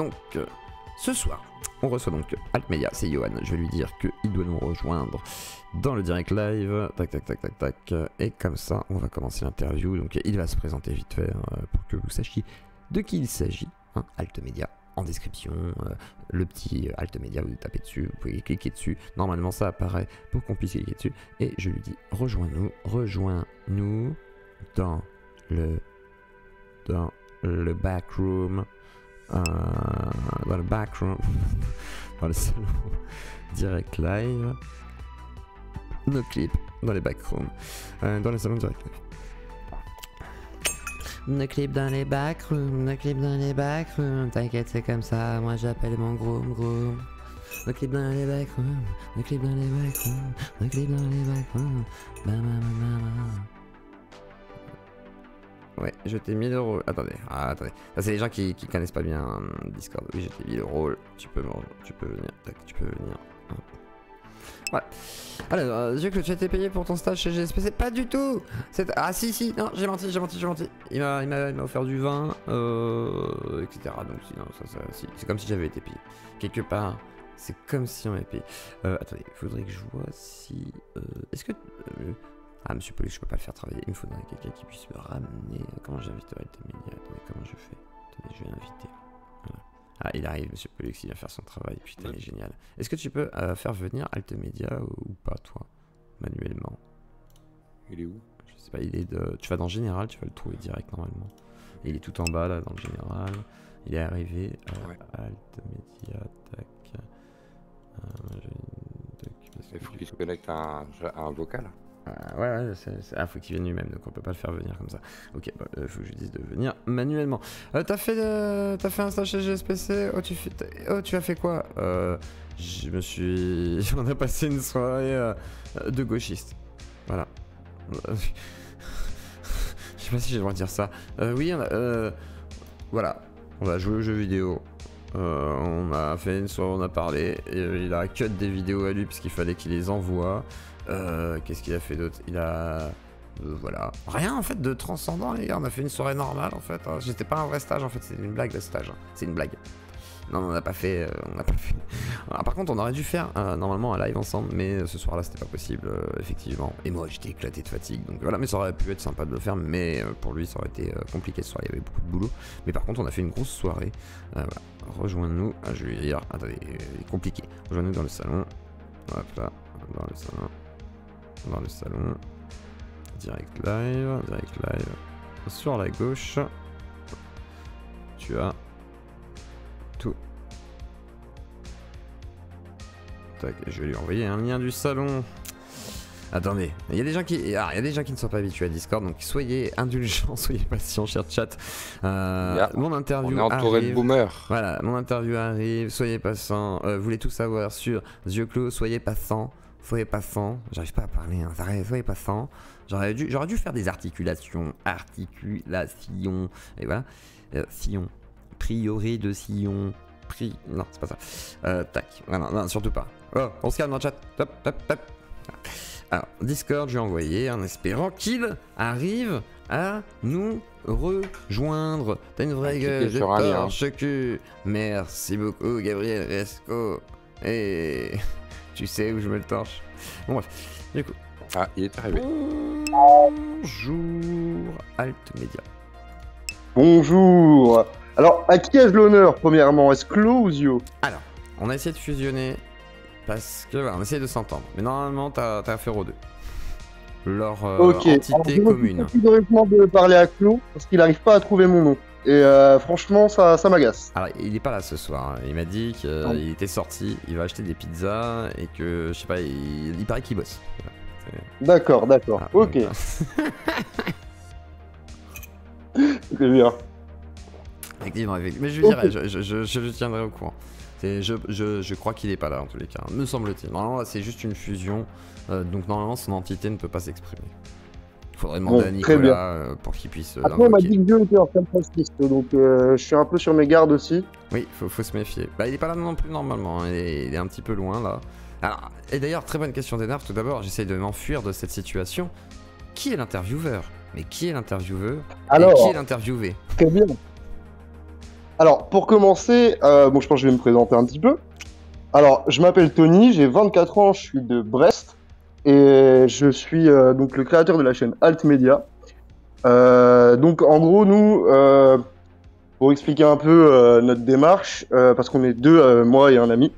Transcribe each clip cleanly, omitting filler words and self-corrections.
Donc, ce soir, on reçoit donc Altmedia, c'est Johan. Je vais lui dire qu'il doit nous rejoindre dans le direct live. Tac, tac, tac, tac, tac. Et comme ça, on va commencer l'interview. Donc, il va se présenter vite fait pour que vous sachiez de qui il s'agit. Hein, Altmedia en description. Le petit Altmedia, vous tapez dessus, vous pouvez cliquer dessus. Normalement, ça apparaît pour qu'on puisse cliquer dessus. Et je lui dis rejoins-nous dans le backroom. Dans le backroom, dans le salon direct live, nos clips dans les backrooms, dans le salon direct live. Nos clips dans les backrooms, nos clips dans les backrooms, t'inquiète c'est comme ça, moi j'appelle mon groom. Nos clips dans les backrooms, nos clips dans les backrooms, nos clips dans les backrooms, Ouais, je t'ai 1000 €. Attendez, attendez. Ça, c'est les gens qui connaissent pas bien Discord. Oui, je t'ai 1000 €. Tu peux venir. Tac, tu peux venir. Voilà. Alors, Dieu que tu as été payé pour ton stage chez GSPC. Pas du tout. Ah, si. Non, j'ai menti. Il m'a offert du vin, etc. Donc, sinon, si. C'est comme si j'avais été payé. Quelque part, c'est comme si on m'avait payé. Attendez, il faudrait que je vois si. Est-ce que. Ah, monsieur Pollux, je peux pas le faire travailler. Il me faudrait quelqu'un qui puisse me ramener. Comment j'inviterai Altmedia? Attendez, comment je fais? Attendez, je vais l'inviter. Voilà. Ah, il arrive, monsieur Pollux, il vient faire son travail. Putain, il est génial. Est-ce que tu peux faire venir Altmedia ou pas, toi? Manuellement. Il est où? Je sais pas, il est de. Tu vas dans Général, tu vas le trouver direct normalement. Et il est tout en bas, là, dans le Général. Il est arrivé. Ouais. Altmedia, tac. Il faut qu'il se connecte à un vocal. Ouais, faut qu'il vienne lui-même, donc on peut pas le faire venir comme ça. Ok, bah, faut que je lui dise de venir manuellement. T'as fait un stage chez GSPC? Tu as fait quoi? On a passé une soirée de gauchistes. Voilà. Je sais pas si j'ai le droit de dire ça. Oui, voilà. On a joué aux jeux vidéo. On a fait une soirée, on a parlé. Et, il a cut des vidéos à lui parce qu'il fallait qu'il les envoie. Qu'est-ce qu'il a fait d'autre? Il a... voilà. Rien en fait de transcendant les gars, on a fait une soirée normale en fait. J'étais pas un vrai stage en fait, c'est une blague le stage. Hein. C'est une blague. Non, on n'a pas fait... Ah, par contre on aurait dû faire normalement un live ensemble, mais ce soir là c'était pas possible effectivement. Et moi j'étais éclaté de fatigue, donc voilà. Mais ça aurait pu être sympa de le faire, mais pour lui ça aurait été compliqué ce soir, il y avait beaucoup de boulot. Mais par contre on a fait une grosse soirée. Voilà. Rejoins-nous, je vais dire... Attendez, compliqué. Rejoins-nous dans le salon. Hop là, dans le salon, direct live, sur la gauche, tu as tout. Tac, je vais lui envoyer un lien du salon. Attendez, il y a des gens qui ne sont pas habitués à Discord, donc soyez indulgents, soyez patients, cher chat. Mon interview on est entouré arrive. De boomers. Voilà, mon interview arrive, soyez patients. Vous voulez tout savoir sur yeux clos, soyez patients. Soyez passant, j'arrive pas à parler, hein. Soyez passant. J'aurais dû faire des articulations, et voilà. Sillon, priori de sillon, non, c'est pas ça. Tac, voilà, non, surtout pas. Oh, on se calme dans le chat, top. Alors, Discord, je lui ai envoyé en espérant qu'il arrive à nous rejoindre. T'as une vraie gueule de torche cul. Merci beaucoup, Gabriel Resco. Et... tu sais où je me le torche. Bon bref, du coup. Ah, il est arrivé. Bonjour, Altmedia. Bonjour. Alors, à qui ai-je l'honneur, premièrement? Est-ce Clo ou Zio? Alors, on a essayé de fusionner, parce que, voilà, on a essayé de s'entendre. Mais normalement, t'as affaire aux deux. Leur entité commune. Je de parler à Clo, parce qu'il n'arrive pas à trouver mon nom. Et franchement, ça m'agace. Alors, il est pas là ce soir. Il m'a dit qu'il était sorti, il va acheter des pizzas et que, je sais pas, il paraît qu'il bosse. Voilà. D'accord, ok. C'est bien. Effectivement, mais je lui dirai, je le tiendrai au courant. Je crois qu'il est pas là en tous les cas, me semble-t-il. Normalement, c'est juste une fusion, donc normalement son entité ne peut pas s'exprimer. Faudrait demander à Nicolas pour qu'il puisse. Après, on m'a dit que Dieu était en San Francisco, donc je suis un peu sur mes gardes aussi. Oui, faut se méfier. Bah, il est pas là non plus normalement, hein. Il est un petit peu loin là. Alors, et d'ailleurs, très bonne question d'Enar. Tout d'abord, j'essaye de m'enfuir de cette situation. Qui est l'intervieweur? Mais qui est l'intervieweur? Et qui est l'interviewé? Très bien. Alors, pour commencer, bon, je pense que je vais me présenter un petit peu. Alors, je m'appelle Tony, j'ai 24 ans, je suis de Brest et je suis donc le créateur de la chaîne Alt Media. Donc, en gros, nous, pour expliquer un peu notre démarche, parce qu'on est deux, moi et un ami.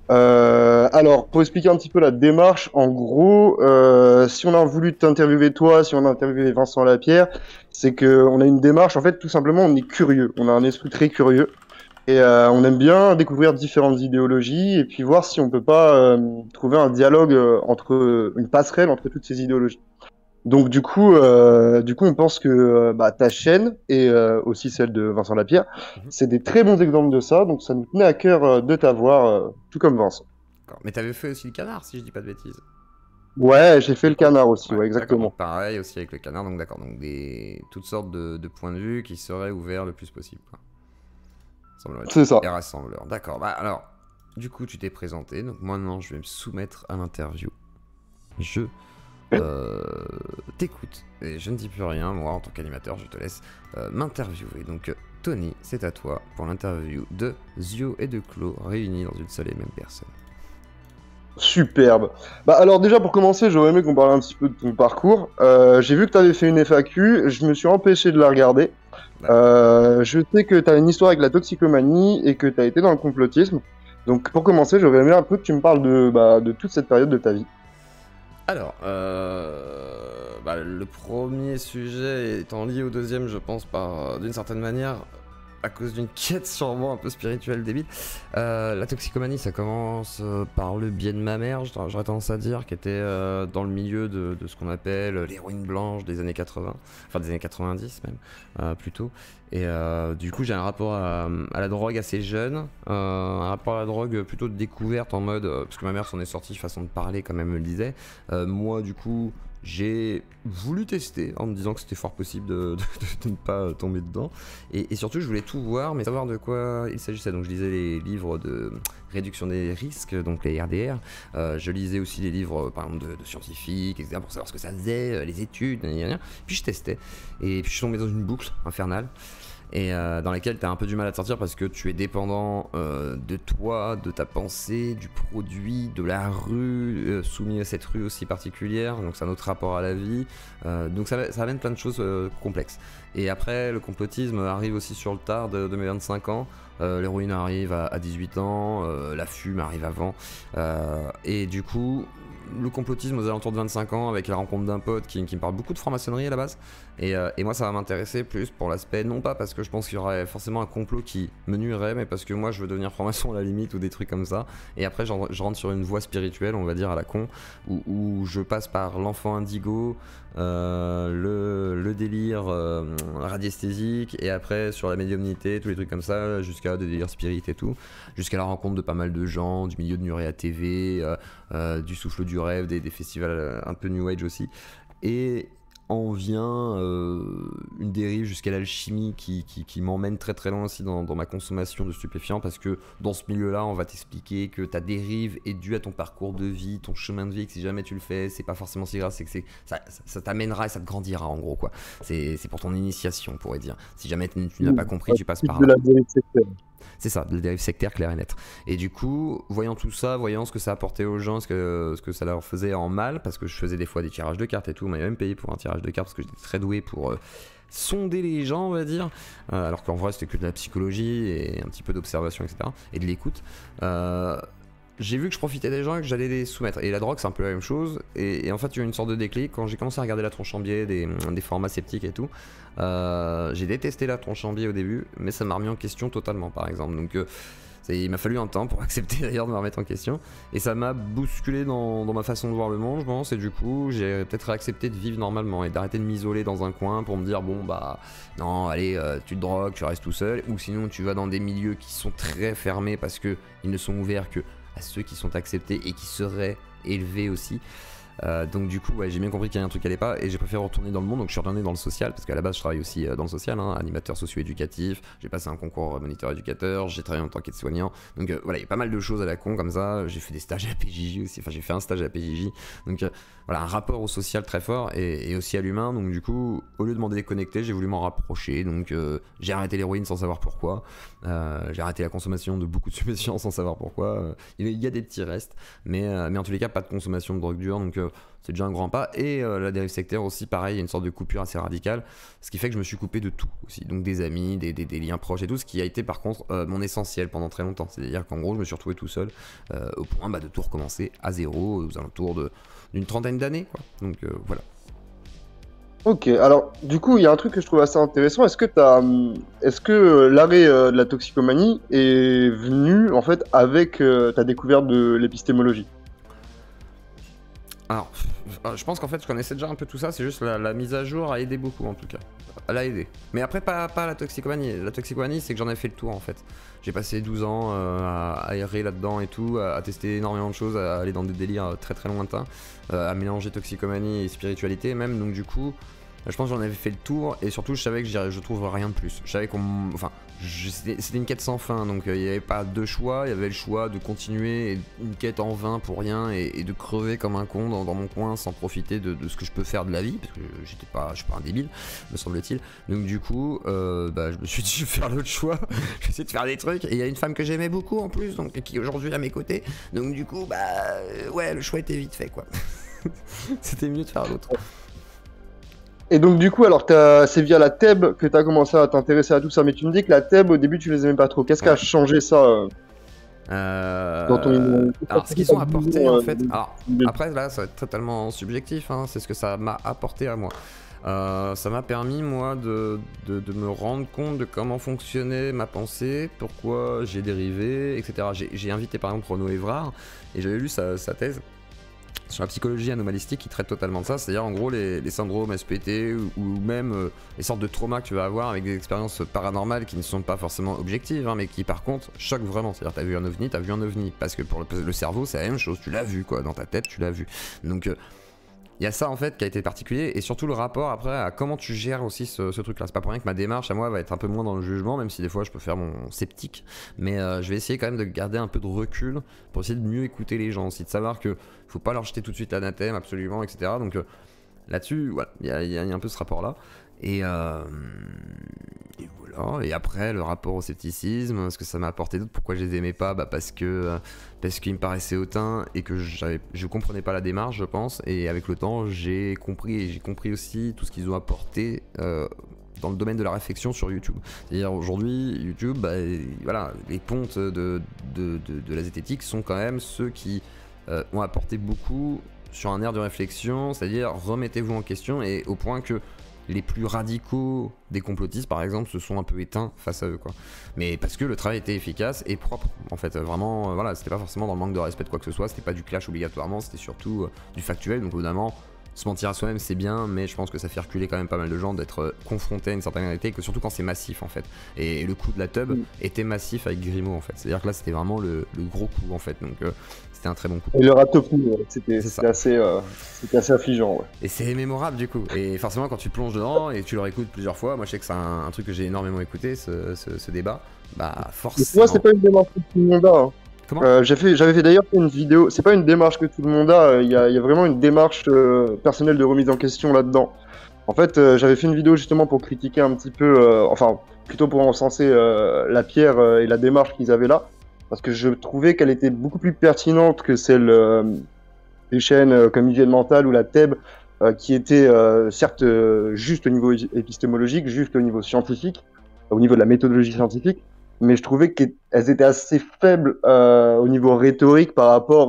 Alors, pour expliquer un petit peu la démarche, en gros, si on a voulu t'interviewer toi, si on a interviewé Vincent Lapierre, c'est que on a une démarche, en fait, tout simplement, on est curieux, on a un esprit très curieux. Et on aime bien découvrir différentes idéologies et puis voir si on peut pas trouver un dialogue entre une passerelle entre toutes ces idéologies. Donc du coup, on pense que bah, ta chaîne et aussi celle de Vincent Lapierre, c'est des très bons exemples de ça. Donc ça nous tenait à cœur de t'avoir, tout comme Vincent. D'accord. Mais t'avais fait aussi le canard, si je dis pas de bêtises. Ouais, j'ai fait le canard aussi, ouais, D'accord, exactement. donc pareil aussi avec le canard, donc d'accord, donc toutes sortes de points de vue qui seraient ouverts le plus possible, quoi. Semblerait-il. C'est ça. Et rassembleur, d'accord. Bah alors, du coup tu t'es présenté, donc maintenant je vais me soumettre à l'interview. Je t'écoute, et je ne dis plus rien, moi en tant qu'animateur je te laisse m'interviewer. Donc Tony, c'est à toi pour l'interview de Zio et de Clo réunis dans une seule et même personne. Superbe. Bah alors déjà pour commencer, j'aurais aimé qu'on parle un petit peu de ton parcours. J'ai vu que tu avais fait une FAQ, je me suis empêché de la regarder. Je sais que tu as une histoire avec la toxicomanie et que tu as été dans le complotisme. Donc pour commencer, j'aurais aimé un peu que tu me parles de toute cette période de ta vie. Alors, le premier sujet étant lié au deuxième, je pense, d'une certaine manière, à cause d'une quête sûrement un peu spirituelle débile. La toxicomanie, ça commence par le biais de ma mère, j'aurais tendance à dire, qui était dans le milieu de ce qu'on appelle l'héroïne blanche des années 80, enfin des années 90 même, plutôt. Et du coup, j'ai un rapport à la drogue assez jeune, un rapport à la drogue plutôt de découverte en mode, parce que ma mère s'en est sortie, façon de parler comme elle me le disait. Moi, du coup, j'ai voulu tester en me disant que c'était fort possible de ne pas tomber dedans. Et surtout, je voulais tout voir, mais savoir de quoi il s'agissait. Donc, je lisais les livres de réduction des risques, donc les RDR. Je lisais aussi les livres, par exemple, de scientifiques, etc., pour savoir ce que ça faisait, les études, puis je testais. Et puis, je suis tombé dans une boucle infernale. Et dans laquelle tu as un peu du mal à te sortir parce que tu es dépendant de toi, de ta pensée, du produit, de la rue, soumis à cette rue aussi particulière, donc c'est un autre rapport à la vie, donc ça amène plein de choses complexes. Et après, le complotisme arrive aussi sur le tard de mes 25 ans, l'héroïne arrive à 18 ans, la fume arrive avant, et du coup, le complotisme aux alentours de 25 ans avec la rencontre d'un pote qui me parle beaucoup de franc-maçonnerie à la base et moi ça va m'intéresser plus pour l'aspect, non pas parce que je pense qu'il y aurait forcément un complot qui me nuirait, mais parce que moi je veux devenir franc-maçon à la limite ou des trucs comme ça, et après je rentre sur une voie spirituelle, on va dire à la con, où je passe par l'enfant indigo, le délire radiesthésique, et après sur la médiumnité, tous les trucs comme ça, jusqu'à des délires spirites et tout, jusqu'à la rencontre de pas mal de gens, du milieu de Nurea TV, du souffle du rêve, des festivals un peu New Age aussi, et en vient une dérive jusqu'à l'alchimie qui m'emmène très très loin aussi dans ma consommation de stupéfiants, parce que dans ce milieu-là, on va t'expliquer que ta dérive est due à ton parcours de vie, ton chemin de vie, que si jamais tu le fais, c'est pas forcément si grave, c'est que ça t'amènera et ça te grandira en gros, quoi. C'est pour ton initiation, on pourrait dire. Si jamais tu n'as pas compris, tu passes par là. C'est ça, de la dérive sectaire claire et nette. Et du coup, voyant tout ça, voyant ce que ça apportait aux gens, ce que ça leur faisait en mal, parce que je faisais des fois des tirages de cartes et tout, on m'avait même payé pour un tirage de cartes parce que j'étais très doué pour sonder les gens, on va dire, alors qu'en vrai c'était que de la psychologie et un petit peu d'observation, etc. et de l'écoute. J'ai vu que je profitais des gens et que j'allais les soumettre. Et la drogue, c'est un peu la même chose. Et en fait, il y a eu une sorte de déclic quand j'ai commencé à regarder la tronche en biais, des formats sceptiques et tout. J'ai détesté la tronche en biais au début, mais ça m'a remis en question totalement, par exemple. Donc, il m'a fallu un temps pour accepter d'ailleurs de me remettre en question. Et ça m'a bousculé dans ma façon de voir le monde, je pense. Et du coup, j'ai peut-être accepté de vivre normalement et d'arrêter de m'isoler dans un coin pour me dire, bon, bah, non, allez, tu te drogues, tu restes tout seul. Ou sinon, tu vas dans des milieux qui sont très fermés parce qu'ils ne sont ouverts que à ceux qui sont acceptés et qui seraient élevés aussi. Donc du coup, ouais, j'ai bien compris qu'il y a un truc qui allait pas et j'ai préféré retourner dans le monde. Donc je suis retourné dans le social parce qu'à la base je travaille aussi dans le social, hein, animateur socio-éducatif. J'ai passé un concours moniteur éducateur, j'ai travaillé en tant qu'aide-soignant. Donc voilà, il y a pas mal de choses à la con comme ça. J'ai fait des stages à la PJJ aussi, enfin j'ai fait un stage à la PJJ. Donc voilà, un rapport au social très fort et aussi à l'humain. Donc du coup, au lieu de m'en déconnecter, j'ai voulu m'en rapprocher. Donc j'ai arrêté l'héroïne sans savoir pourquoi. J'ai arrêté la consommation de beaucoup de stupéfiants sans savoir pourquoi. Il y a des petits restes, mais en tous les cas, pas de consommation de drogue dure. Donc c'est déjà un grand pas. Et la dérive sectaire aussi, pareil, il y a une sorte de coupure assez radicale, ce qui fait que je me suis coupé de tout aussi, donc des amis, des liens proches et tout, ce qui a été par contre mon essentiel pendant très longtemps. C'est-à-dire qu'en gros je me suis retrouvé tout seul au point de tout recommencer à zéro aux alentours d'une trentaine d'années, quoi. Donc voilà. Ok, alors du coup, il y a un truc que je trouve assez intéressant. Est-ce que l'arrêt de la toxicomanie est venu en fait avec ta découverte de l'épistémologie? Alors, je pense qu'en fait je connaissais déjà un peu tout ça, c'est juste la mise à jour a aidé beaucoup en tout cas. Elle a aidé. Mais après pas la toxicomanie. La toxicomanie c'est que j'en ai fait le tour en fait. J'ai passé 12 ans à errer là-dedans et tout, à tester énormément de choses, à aller dans des délires très très lointains, à mélanger toxicomanie et spiritualité même, donc du coup... Je pense que j'en avais fait le tour et surtout je savais que je trouve rien de plus. Je savais c'était une quête sans fin, donc il n'y avait pas deux choix. Il y avait le choix de continuer une quête en vain pour rien et de crever comme un con dans mon coin sans profiter de ce que je peux faire de la vie, parce que je suis pas un débile, me semble-t-il. Donc du coup, je me suis dit je vais faire l'autre choix, je vais essayer de faire des trucs. Et il y a une femme que j'aimais beaucoup en plus, donc qui est aujourd'hui à mes côtés. Donc du coup, ouais, le choix était vite fait quoi. C'était mieux de faire l'autre. Et donc du coup, alors c'est via la TEB que tu as commencé à t'intéresser à tout ça, mais tu me dis que la TEB au début tu les aimais pas trop. Qu'est-ce qui a changé ça dans ton... Alors ce qu'ils ont apporté en fait, alors après là ça va être totalement subjectif, hein, c'est ce que ça m'a apporté à moi. Ça m'a permis moi de me rendre compte de comment fonctionnait ma pensée, pourquoi j'ai dérivé, etc. J'ai invité par exemple Renaud Evrard et j'avais lu sa thèse sur la psychologie anomalistique qui traite totalement de ça, c'est-à-dire en gros les syndromes SPT ou même les sortes de traumas que tu vas avoir avec des expériences paranormales qui ne sont pas forcément objectives, hein, mais qui par contre choquent vraiment. C'est-à-dire t'as vu un ovni, parce que pour le cerveau c'est la même chose, tu l'as vu quoi, dans ta tête tu l'as vu. Donc il y a ça en fait qui a été particulier et surtout le rapport après à comment tu gères aussi ce truc là. C'est pas pour rien que ma démarche à moi va être un peu moins dans le jugement, même si des fois je peux faire mon sceptique, mais je vais essayer quand même de garder un peu de recul pour essayer de mieux écouter les gens aussi, de savoir que faut pas leur jeter tout de suite l'anathème absolument, etc. Donc là-dessus voilà, il y a un peu ce rapport là et voilà. Et après le rapport au scepticisme, ce que ça m'a apporté d'autre, pourquoi je les aimais pas, parce qu'ils me paraissaient hautains et que je comprenais pas la démarche je pense, et avec le temps j'ai compris aussi tout ce qu'ils ont apporté dans le domaine de la réflexion sur YouTube. C'est-à-dire aujourd'hui YouTube, voilà, les pontes de la zététique sont quand même ceux qui ont apporté beaucoup sur un air de réflexion, c'est-à-dire remettez-vous en question, et au point que les plus radicaux des complotistes par exemple se sont un peu éteints face à eux quoi. Mais parce que le travail était efficace et propre en fait, vraiment voilà, c'était pas forcément dans le manque de respect de quoi que ce soit, c'était pas du clash obligatoirement, c'était surtout du factuel. Donc évidemment se mentir à soi-même c'est bien, mais je pense que ça fait reculer quand même pas mal de gens d'être confrontés à une certaine réalité, que surtout quand c'est massif en fait. Et le coup de la tub était massif avec Grimaud en fait, c'est à dire que là c'était vraiment le gros coup en fait, donc c'était un très bon coup. Et le ratopou, c'était assez affligeant. Ouais. Et c'est mémorable du coup. Et forcément quand tu plonges dedans et tu le réécoutes plusieurs fois, moi je sais que c'est un truc que j'ai énormément écouté, ce débat, forcément. Moi c'est pas une démarche que tout le monde a. Hein. Comment j'avais fait d'ailleurs une vidéo, c'est pas une démarche que tout le monde a, il y a vraiment une démarche personnelle de remise en question là-dedans. En fait, j'avais fait une vidéo justement pour critiquer un petit peu, enfin plutôt pour encenser la pierre et la démarche qu'ils avaient là. Parce que je trouvais qu'elle était beaucoup plus pertinente que celle des chaînes comme Hygiène Mentale ou la TEB, qui étaient certes juste au niveau épistémologique, juste au niveau scientifique, au niveau de la méthodologie scientifique, mais je trouvais qu'elles étaient assez faibles au niveau rhétorique par rapport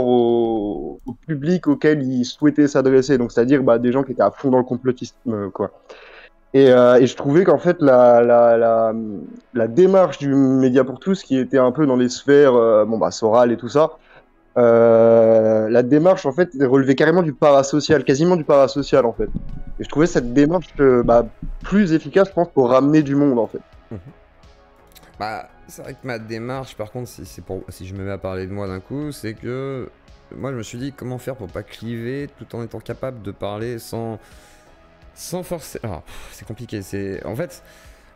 au public auquel ils souhaitaient s'adresser. Donc c'est-à-dire des gens qui étaient à fond dans le complotisme, quoi. Et je trouvais qu'en fait la démarche du Média pour tous, qui était un peu dans les sphères Soral et tout ça, la démarche en fait relevait carrément du parasocial, quasiment du parasocial en fait. Et je trouvais cette démarche plus efficace, je pense, pour ramener du monde en fait. Bah, c'est vrai que ma démarche, par contre, si je me mets à parler de moi d'un coup, c'est que moi je me suis dit comment faire pour pas cliver tout en étant capable de parler sans forcer. Alors, c'est compliqué. En fait,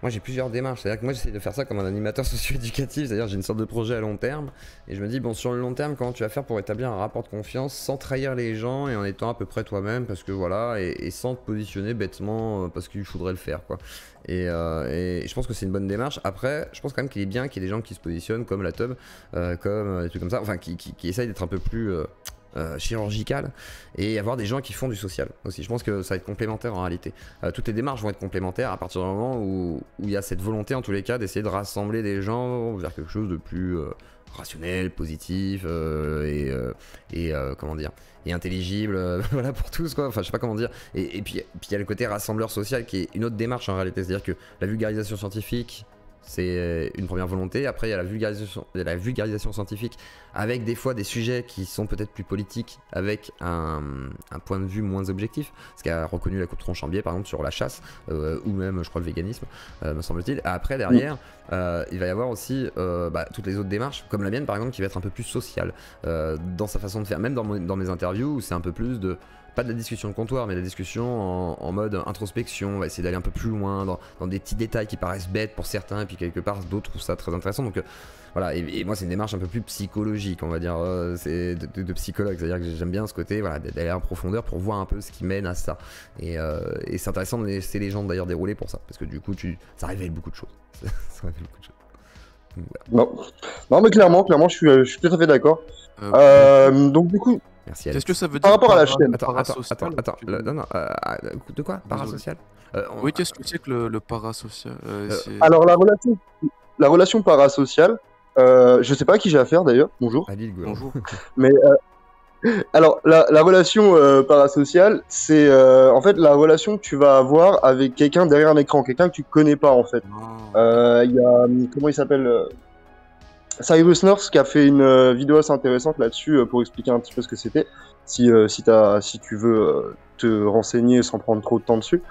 moi j'ai plusieurs démarches. C'est-à-dire que moi j'essaie de faire ça comme un animateur socio-éducatif. C'est-à-dire j'ai une sorte de projet à long terme et je me dis bon sur le long terme comment tu vas faire pour établir un rapport de confiance sans trahir les gens et en étant à peu près toi-même parce que voilà et sans te positionner bêtement parce qu'il faudrait le faire quoi. Et je pense que c'est une bonne démarche. Après, je pense quand même qu'il est bien qu'il y ait des gens qui se positionnent comme la Tub, comme des trucs comme ça, enfin qui essayent d'être un peu plus chirurgical et avoir des gens qui font du social aussi. Je pense que ça va être complémentaire en réalité. Toutes les démarches vont être complémentaires à partir du moment où il y a cette volonté en tous les cas d'essayer de rassembler des gens vers quelque chose de plus rationnel, positif et comment dire et intelligible voilà pour tous quoi, enfin je sais pas comment dire et puis il y a le côté rassembleur social qui est une autre démarche en réalité, c'est à dire que la vulgarisation scientifique c'est une première volonté. Après, il y a la vulgarisation scientifique avec des fois des sujets qui sont peut-être plus politiques, avec un point de vue moins objectif. Ce qu'a reconnu la Coupe Tronchambier, par exemple, sur la chasse, ou même, je crois, le véganisme, me semble-t-il. Après, derrière, il va y avoir aussi toutes les autres démarches, comme la mienne, par exemple, qui va être un peu plus sociale dans sa façon de faire. Même dans mes interviews, où c'est un peu plus de... Pas de la discussion de comptoir, mais de la discussion en mode introspection. On va essayer d'aller un peu plus loin dans des petits détails qui paraissent bêtes pour certains, et puis quelque part d'autres trouvent ça très intéressant. Donc voilà, et moi c'est une démarche un peu plus psychologique, on va dire, c'est de psychologue. C'est-à-dire que j'aime bien ce côté, voilà, d'aller en profondeur pour voir un peu ce qui mène à ça. Et c'est intéressant de laisser les gens d'ailleurs dérouler pour ça, parce que du coup ça révèle beaucoup de choses. Ça révèle beaucoup de choses. Donc, voilà. Non, mais clairement, je suis tout à fait d'accord. Donc du coup. Merci. Qu'est-ce que ça veut dire par rapport à la chaîne? Attends. Non, de quoi? Parasocial? Oui, qu'est-ce que c'est que le parasocial? Alors la relation parasociale, je sais pas à qui j'ai affaire d'ailleurs. Bonjour. Bonjour. Mais alors la relation parasociale, c'est en fait la relation que tu vas avoir avec quelqu'un derrière un écran, quelqu'un que tu connais pas en fait. Il y a comment il s'appelle? Cyrus North qui a fait une vidéo assez intéressante là-dessus pour expliquer un petit peu ce que c'était, si tu veux te renseigner sans prendre trop de temps dessus.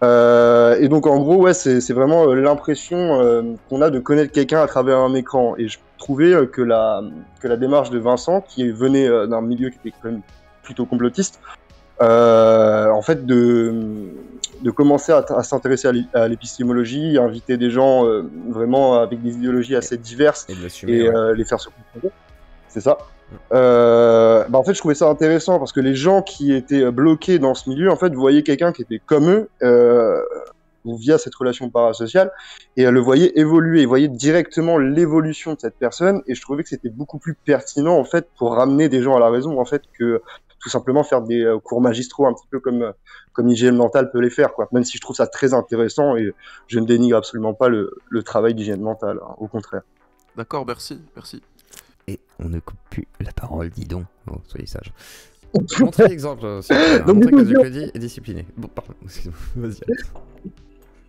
Et donc en gros, ouais, c'est vraiment l'impression qu'on a de connaître quelqu'un à travers un écran. Et je trouvais que la démarche de Vincent, qui venait d'un milieu qui était quand même plutôt complotiste, en fait de commencer à s'intéresser à l'épistémologie, inviter des gens vraiment avec des idéologies assez diverses et les faire se confronter. C'est ça. En fait, je trouvais ça intéressant parce que les gens qui étaient bloqués dans ce milieu, en fait, voyaient quelqu'un qui était comme eux via cette relation parasociale et le voyaient évoluer, ils voyaient directement l'évolution de cette personne et je trouvais que c'était beaucoup plus pertinent en fait pour ramener des gens à la raison en fait que tout simplement faire des cours magistraux un petit peu comme Hygiène Mentale peut les faire, quoi. Même si je trouve ça très intéressant et je ne dénigre absolument pas le travail d'Hygiène Mentale, hein, au contraire. D'accord, merci. Et on ne coupe plus la parole, dis donc. Oh, soyez sage. Montrez l'exemple, montrez que Zucledi est discipliné. Bon, pardon, excuse-moi,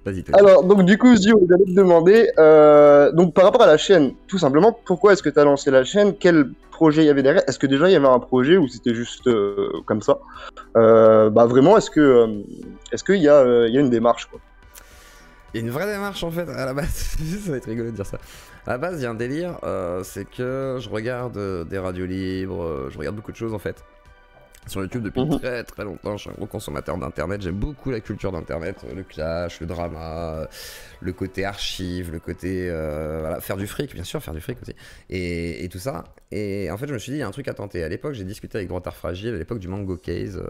vas-y. Alors, donc du coup, Zio, j'allais te demander, donc par rapport à la chaîne, tout simplement, pourquoi est-ce que tu as lancé la chaîne? Quel projet il y avait derrière? Est-ce que déjà il y avait un projet ou c'était juste comme ça? Vraiment, est-ce qu'il y a une démarche, quoi? Il y a une vraie démarche en fait à la base, ça va être rigolo de dire ça. À la base, il y a un délire, c'est que je regarde des radios libres, je regarde beaucoup de choses en fait. Sur YouTube depuis très très longtemps, je suis un gros consommateur d'internet, j'aime beaucoup la culture d'internet, le clash, le drama, le côté archive, le côté voilà, faire du fric, bien sûr, faire du fric aussi, et tout ça. Et en fait, je me suis dit, il y a un truc à tenter. À l'époque, j'ai discuté avec Droitard Fragile, à l'époque du Mango Case,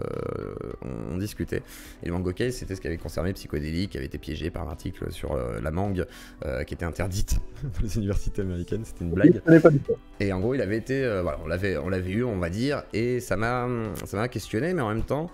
on discutait. Et le Mango Case, c'était ce qui avait concerné Psychodélique, qui avait été piégé par un article sur la mangue qui était interdite dans les universités américaines, c'était une blague. Et en gros, il avait été, voilà, on l'avait eu, on va dire, et ça m'a questionné, mais en même temps,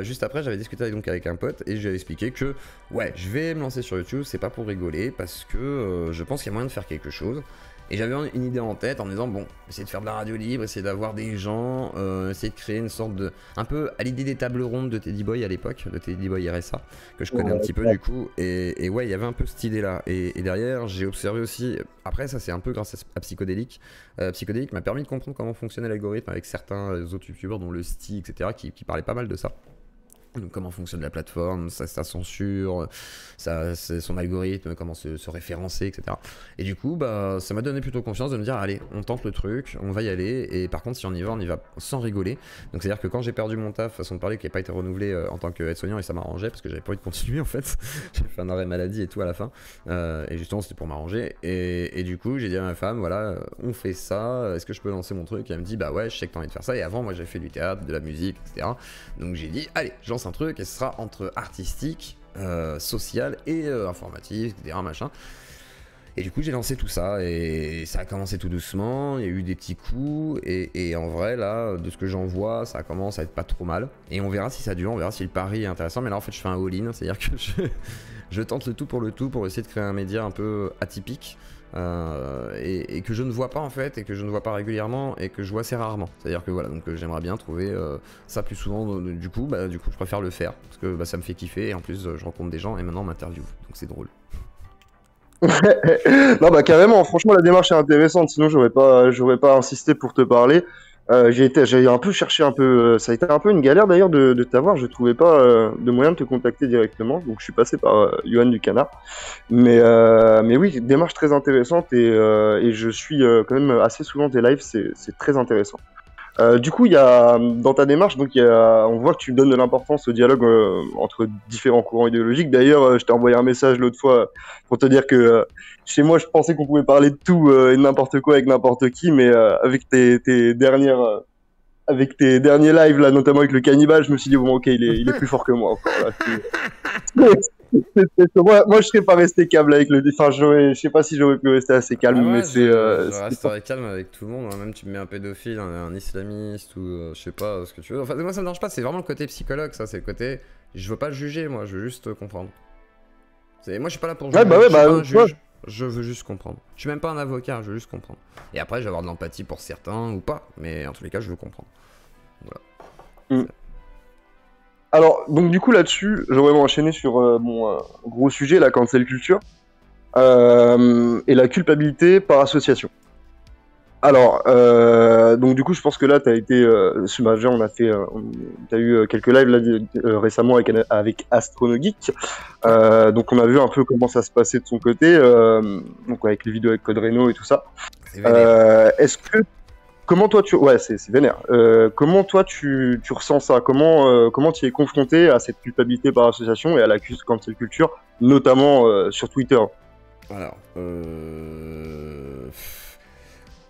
juste après, j'avais discuté avec un pote et je lui ai expliqué que, ouais, je vais me lancer sur YouTube, c'est pas pour rigoler, parce que je pense qu'il y a moyen de faire quelque chose. Et j'avais une idée en tête en me disant, bon, essayer de faire de la radio libre, essayer d'avoir des gens, essayer de créer une sorte de... Un peu à l'idée des tables rondes de Teddy Boy à l'époque, de Teddy Boy RSA, que je connais un petit peu du coup. Et ouais, il y avait un peu cette idée-là. Et derrière, j'ai observé aussi... Après, ça c'est un peu grâce à Psychodélique. Psychodélique m'a permis de comprendre comment fonctionnait l'algorithme avec certains autres youtubeurs, dont le Sti, etc., qui parlaient pas mal de ça. Donc, comment fonctionne la plateforme, sa censure, son algorithme, comment se référencer, etc. Et du coup, bah, ça m'a donné plutôt confiance de me dire, allez, on tente le truc, on va y aller, et par contre, si on y va sans rigoler. Donc, c'est-à-dire que quand j'ai perdu mon taf, façon de parler, qui n'a pas été renouvelé en tant qu'aide-soignant, et ça m'arrangeait, parce que j'avais pas envie de continuer, en fait. J'ai fait un arrêt maladie et tout à la fin, et justement, c'était pour m'arranger. Et du coup, j'ai dit à ma femme, voilà, on fait ça, est-ce que je peux lancer mon truc? Et elle me dit, bah ouais, je sais que t'as envie de faire ça, et avant, moi, j'ai fait du théâtre, de la musique, etc. Donc, j'ai dit, allez, je lance un truc et ce sera entre artistique, social et informatique, etc. Machin. Et du coup j'ai lancé tout ça et ça a commencé tout doucement, il y a eu des petits coups et en vrai là de ce que j'en vois ça commence à être pas trop mal. Et on verra si ça dure, on verra si le pari est intéressant, mais là en fait je fais un all-in, c'est-à-dire que je tente le tout pour essayer de créer un média un peu atypique. Et que je ne vois pas en fait, et que je ne vois pas régulièrement, et que je vois assez rarement. C'est-à-dire que voilà, donc j'aimerais bien trouver ça plus souvent. Du coup, je préfère le faire parce que ça me fait kiffer et en plus je rencontre des gens et maintenant on m'interviewe, donc c'est drôle. Non, bah carrément, franchement, la démarche est intéressante, sinon j'aurais pas insisté pour te parler. J'ai un peu cherché ça a été un peu une galère d'ailleurs de t'avoir, je trouvais pas de moyen de te contacter directement, donc je suis passé par Johan du Canard. Mais oui, démarche très intéressante et je suis quand même assez souvent tes lives, c'est très intéressant. Du coup, dans ta démarche, on voit que tu donnes de l'importance au dialogue entre différents courants idéologiques. D'ailleurs, je t'ai envoyé un message l'autre fois pour te dire que chez moi, je pensais qu'on pouvait parler de tout et de n'importe quoi avec n'importe qui, mais avec avec tes derniers lives là, notamment avec le cannibale, je me suis dit bon, ok, il est plus fort que moi encore. Là, moi, je serais pas resté câble avec enfin, je sais pas si j'aurais pu rester assez calme, mais je resterai calme avec tout le monde, hein. Même tu me mets un pédophile, un islamiste ou je sais pas ce que tu veux. Enfin, moi ça me dérange pas, c'est vraiment le côté psychologue, ça, c'est le côté. Je veux pas juger, moi, je veux juste comprendre. Moi, je suis pas là pour juger, je suis pas un juge, je veux juste comprendre. Je suis même pas un avocat, je veux juste comprendre. Et après, je vais avoir de l'empathie pour certains ou pas, mais en tous les cas, je veux comprendre. Voilà. Alors, donc du coup là-dessus, j'aurais enchaîné sur mon gros sujet, la cancel culture, et la culpabilité par association. Alors, donc du coup, je pense que là, t'as été, t'as eu quelques lives là, récemment avec Astronogeek, donc on a vu un peu comment ça se passait de son côté, donc avec les vidéos avec Code Reno et tout ça. Est-ce que comment toi c'est vénère. Comment toi tu ressens ça? Comment tu es confronté à cette culpabilité par association et à la cancel culture, notamment sur Twitter? Alors,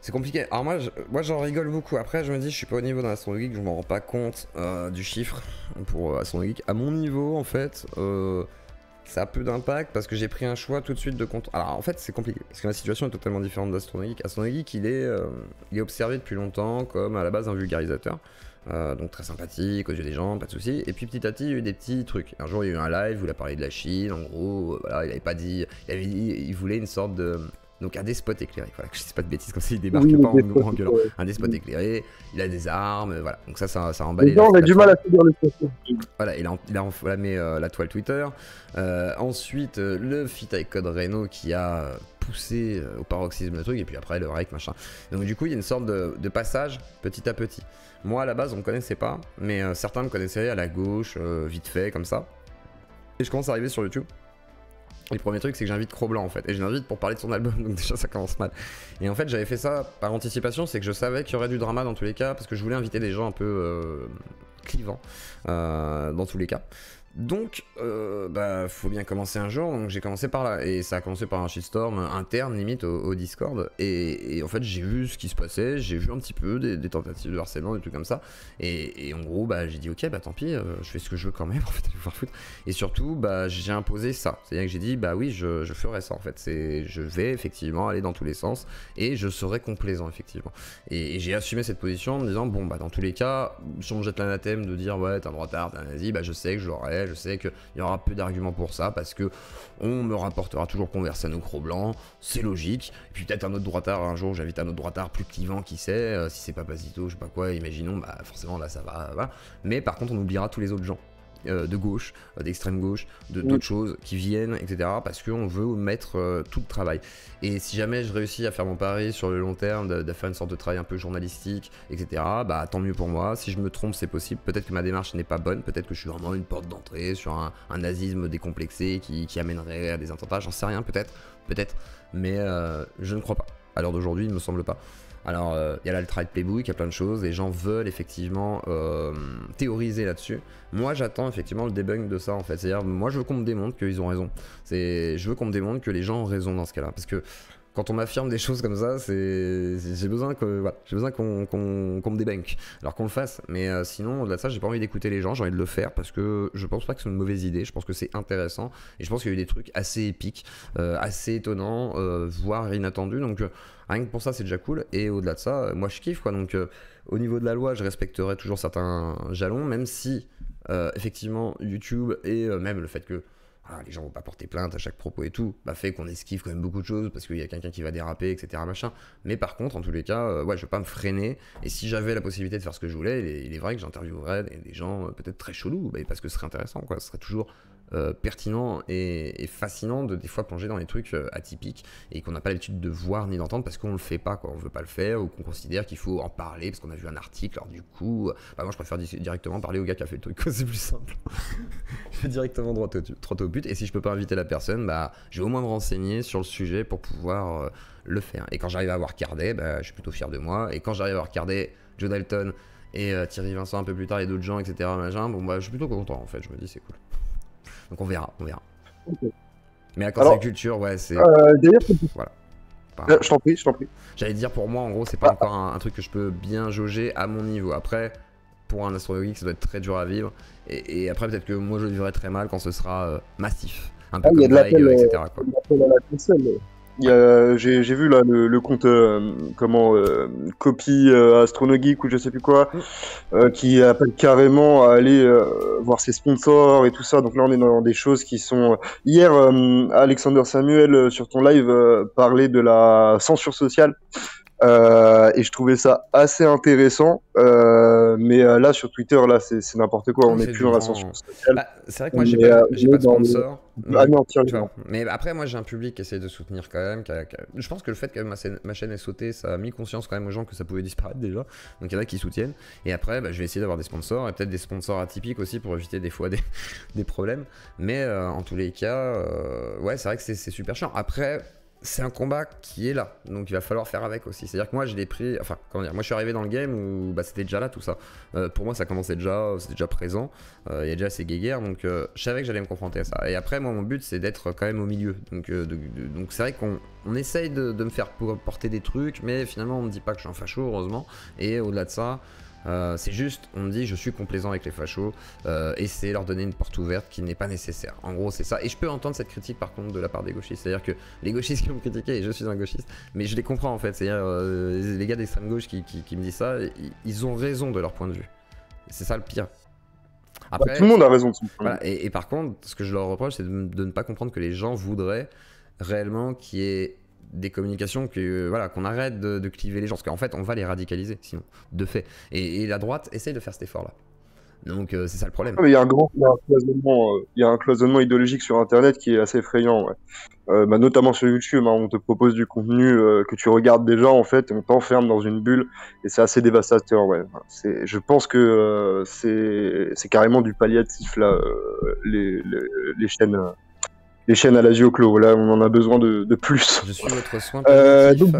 c'est compliqué. Alors moi j'en rigole beaucoup. Après je me dis je suis pas au niveau d'un Astronogeek, je m'en rends pas compte du chiffre pour Astronogeek. À mon niveau en fait, ça a peu d'impact parce que j'ai pris un choix tout de suite de compte. Alors en fait c'est compliqué parce que ma situation est totalement différente d'Astronogeek. Astronogeek il est observé depuis longtemps comme à la base un vulgarisateur. Donc très sympathique aux yeux des gens, pas de soucis. Et puis petit à petit il y a eu des petits trucs. Un jour il y a eu un live où il a parlé de la Chine, en gros, voilà, il avait pas dit. Il voulait une sorte de. Donc un despote éclairé, voilà, que je dis pas de bêtises comme ça, il débarque pas en gueulant. Un despote éclairé, il a des armes, voilà. Donc ça a emballé. Les gens ont du mal à se dire le truc. Voilà, il a enflammé la toile Twitter. Ensuite, le feat avec Code Reno qui a poussé au paroxysme le truc, et puis après le rake, machin. Donc du coup, il y a une sorte de passage petit à petit. Moi, à la base, on me connaissait pas, mais certains me connaissaient à la gauche, vite fait, comme ça. Et je commence à arriver sur YouTube. Et le premier truc, c'est que j'invite Cro-Blanc en fait, et je l'invite pour parler de son album, donc déjà ça commence mal. Et en fait, j'avais fait ça par anticipation, c'est que je savais qu'il y aurait du drama dans tous les cas, parce que je voulais inviter des gens un peu clivants dans tous les cas. Donc, faut bien commencer un jour, donc j'ai commencé par là, et ça a commencé par un shitstorm interne limite au Discord, et en fait j'ai vu ce qui se passait, j'ai vu un petit peu des tentatives de harcèlement, des trucs comme ça, et en gros j'ai dit ok tant pis, je fais ce que je veux quand même, en fait, allez vous faire foutre, et surtout j'ai imposé ça, c'est-à-dire que j'ai dit oui je ferai ça en fait, je vais effectivement aller dans tous les sens, et je serai complaisant effectivement, et j'ai assumé cette position en me disant dans tous les cas, si on me jette l'anathème de dire ouais t'es un droitard, t'es un nazi, je sais que je l'aurai, je sais qu'il y aura peu d'arguments pour ça parce que on me rapportera toujours Conversano Cro-Blanc, c'est logique. Et puis peut-être un autre droitard, un jour j'invite un autre droitard plus clivant, qui sait, si c'est pas Pasito, je sais pas quoi, imaginons, forcément là ça va, voilà. Mais par contre on oubliera tous les autres gens. de gauche, d'extrême gauche, d'autres choses qui viennent, etc. Parce qu'on veut mettre tout le travail. Et si jamais je réussis à faire mon pari sur le long terme, de faire une sorte de travail un peu journalistique, etc., bah tant mieux pour moi. Si je me trompe, c'est possible. Peut-être que ma démarche n'est pas bonne. Peut-être que je suis vraiment une porte d'entrée sur un nazisme décomplexé qui amènerait à des attentats. J'en sais rien, peut-être. Mais je ne crois pas. À l'heure d'aujourd'hui, il ne me semble pas. Alors, il y a l'alt-right playbook, il y a plein de choses. Les gens veulent effectivement théoriser là-dessus. Moi, j'attends effectivement le debunk de ça, en fait. C'est-à-dire, moi, je veux qu'on me démontre qu'ils ont raison. Je veux qu'on me démontre que les gens ont raison dans ce cas-là. Parce que quand on m'affirme des choses comme ça, j'ai besoin qu'on me débunk. Alors qu'on le fasse. Mais sinon, au-delà de ça, j'ai pas envie d'écouter les gens. J'ai envie de le faire parce que je pense pas que c'est une mauvaise idée. Je pense que c'est intéressant. Et je pense qu'il y a eu des trucs assez épiques, assez étonnants, voire inattendus. Donc, rien que pour ça, c'est déjà cool. Et au-delà de ça, moi, je kiffe, quoi. Donc, au niveau de la loi, je respecterai toujours certains jalons, même si, effectivement, YouTube et même le fait que les gens vont pas porter plainte à chaque propos et tout, bah fait qu'on esquive quand même beaucoup de choses parce qu'il y a quelqu'un qui va déraper, etc. machin. Mais par contre, en tous les cas, ouais, je vais pas me freiner. Et si j'avais la possibilité de faire ce que je voulais, il est vrai que j'interviewerais des gens peut-être très chelous, bah, parce que ce serait intéressant, quoi. Ce serait toujours pertinent et fascinant de des fois plonger dans des trucs atypiques et qu'on n'a pas l'habitude de voir ni d'entendre parce qu'on le fait pas, quoi. On veut pas le faire ou qu'on considère qu'il faut en parler parce qu'on a vu un article. Alors du coup, moi je préfère directement parler au gars qui a fait le truc, c'est plus simple. Je vais directement droit au but et si je peux pas inviter la personne, bah je vais au moins me renseigner sur le sujet pour pouvoir le faire. Et quand j'arrive à avoir Cardet, bah je suis plutôt fier de moi. Et quand j'arrive à avoir Cardet, Joe Dalton et Thierry Vincent un peu plus tard et d'autres gens, etc. machin, bon bah je suis plutôt content en fait. Je me dis c'est cool. Donc on verra. Okay. Mais à quand c'est culture, ouais, c'est. D'ailleurs, voilà. Je t'en prie. J'allais dire pour moi, en gros, c'est pas encore un truc que je peux bien jauger à mon niveau. Après, pour un astrologique, ça doit être très dur à vivre. Et après, peut-être que moi, je le vivrai très mal quand ce sera massif. Un peu comme Greg, etc. Quoi. J'ai vu là le compte copie Astronogeek ou je sais plus quoi qui appelle carrément à aller voir ses sponsors et tout ça. Donc là on est dans des choses qui sont hier Alexander Samuel sur ton live parlait de la censure sociale et je trouvais ça assez intéressant mais là sur Twitter là c'est n'importe quoi, on n'est plus dans la censure sociale. Bah, c'est vrai que moi j'ai pas de sponsor. Mais après moi j'ai un public qui essaie de soutenir quand même. Je pense que le fait que ma chaîne ait sauté, ça a mis conscience quand même aux gens que ça pouvait disparaître déjà. Donc il y en a qui soutiennent. Et après je vais essayer d'avoir des sponsors et peut-être des sponsors atypiques aussi pour éviter des fois des problèmes. Mais en tous les cas, ouais c'est vrai que c'est super chiant. Après c'est un combat qui est là, donc il va falloir faire avec aussi. C'est-à-dire que moi je l'ai pris, enfin comment dire, moi je suis arrivé dans le game où c'était déjà là tout ça. Pour moi ça commençait déjà, c'était déjà présent, il y a déjà ces guéguerres, donc je savais que j'allais me confronter à ça. Et après moi mon but c'est d'être quand même au milieu, donc c'est vrai qu'on essaye de me faire porter des trucs, mais finalement on me dit pas que je suis un facho heureusement, et au-delà de ça, c'est juste, on me dit je suis complaisant avec les fachos et c'est leur donner une porte ouverte qui n'est pas nécessaire. En gros c'est ça. Et je peux entendre cette critique par contre de la part des gauchistes. C'est-à-dire que les gauchistes qui vont me critiquer, et je suis un gauchiste, mais je les comprends en fait. C'est-à-dire les gars d'extrême gauche qui me disent ça, ils ont raison de leur point de vue. C'est ça le pire. Après, tout le monde a raison de son point de vue. Voilà, et par contre, ce que je leur reproche, c'est de ne pas comprendre que les gens voudraient réellement qu'il y ait des communications qu'on arrête de cliver les gens, parce qu'en fait on va les radicaliser sinon, de fait, et la droite essaye de faire cet effort là, donc c'est ça le problème. Il y a un cloisonnement idéologique sur internet qui est assez effrayant, ouais. Notamment sur YouTube, on te propose du contenu que tu regardes déjà en fait, et on t'enferme dans une bulle et c'est assez dévastateur, ouais. Je pense que c'est carrément du palliatif là, les chaînes à la yeux clos, là on en a besoin de plus. Je suis votre soin palliatif.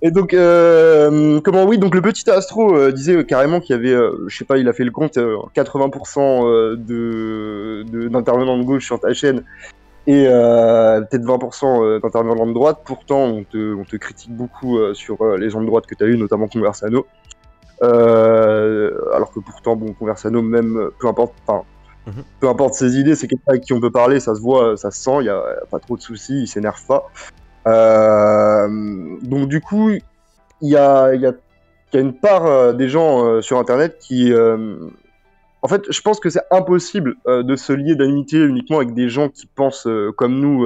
Et donc, donc le petit Astro disait carrément qu'il y avait, je sais pas, il a fait le compte, 80% d'intervenants de gauche sur ta chaîne et peut-être 20% d'intervenants de droite. Pourtant, on te critique beaucoup sur les gens de droite que tu as eu, notamment Conversano. Alors que pourtant, bon, Conversano, même, peu importe ses idées, c'est quelqu'un avec qui on peut parler, ça se voit, ça se sent, il n'y a pas trop de soucis, il s'énerve pas. Donc du coup, il y a une part des gens sur Internet qui... en fait, je pense que c'est impossible de se lier d'amitié uniquement avec des gens qui pensent comme nous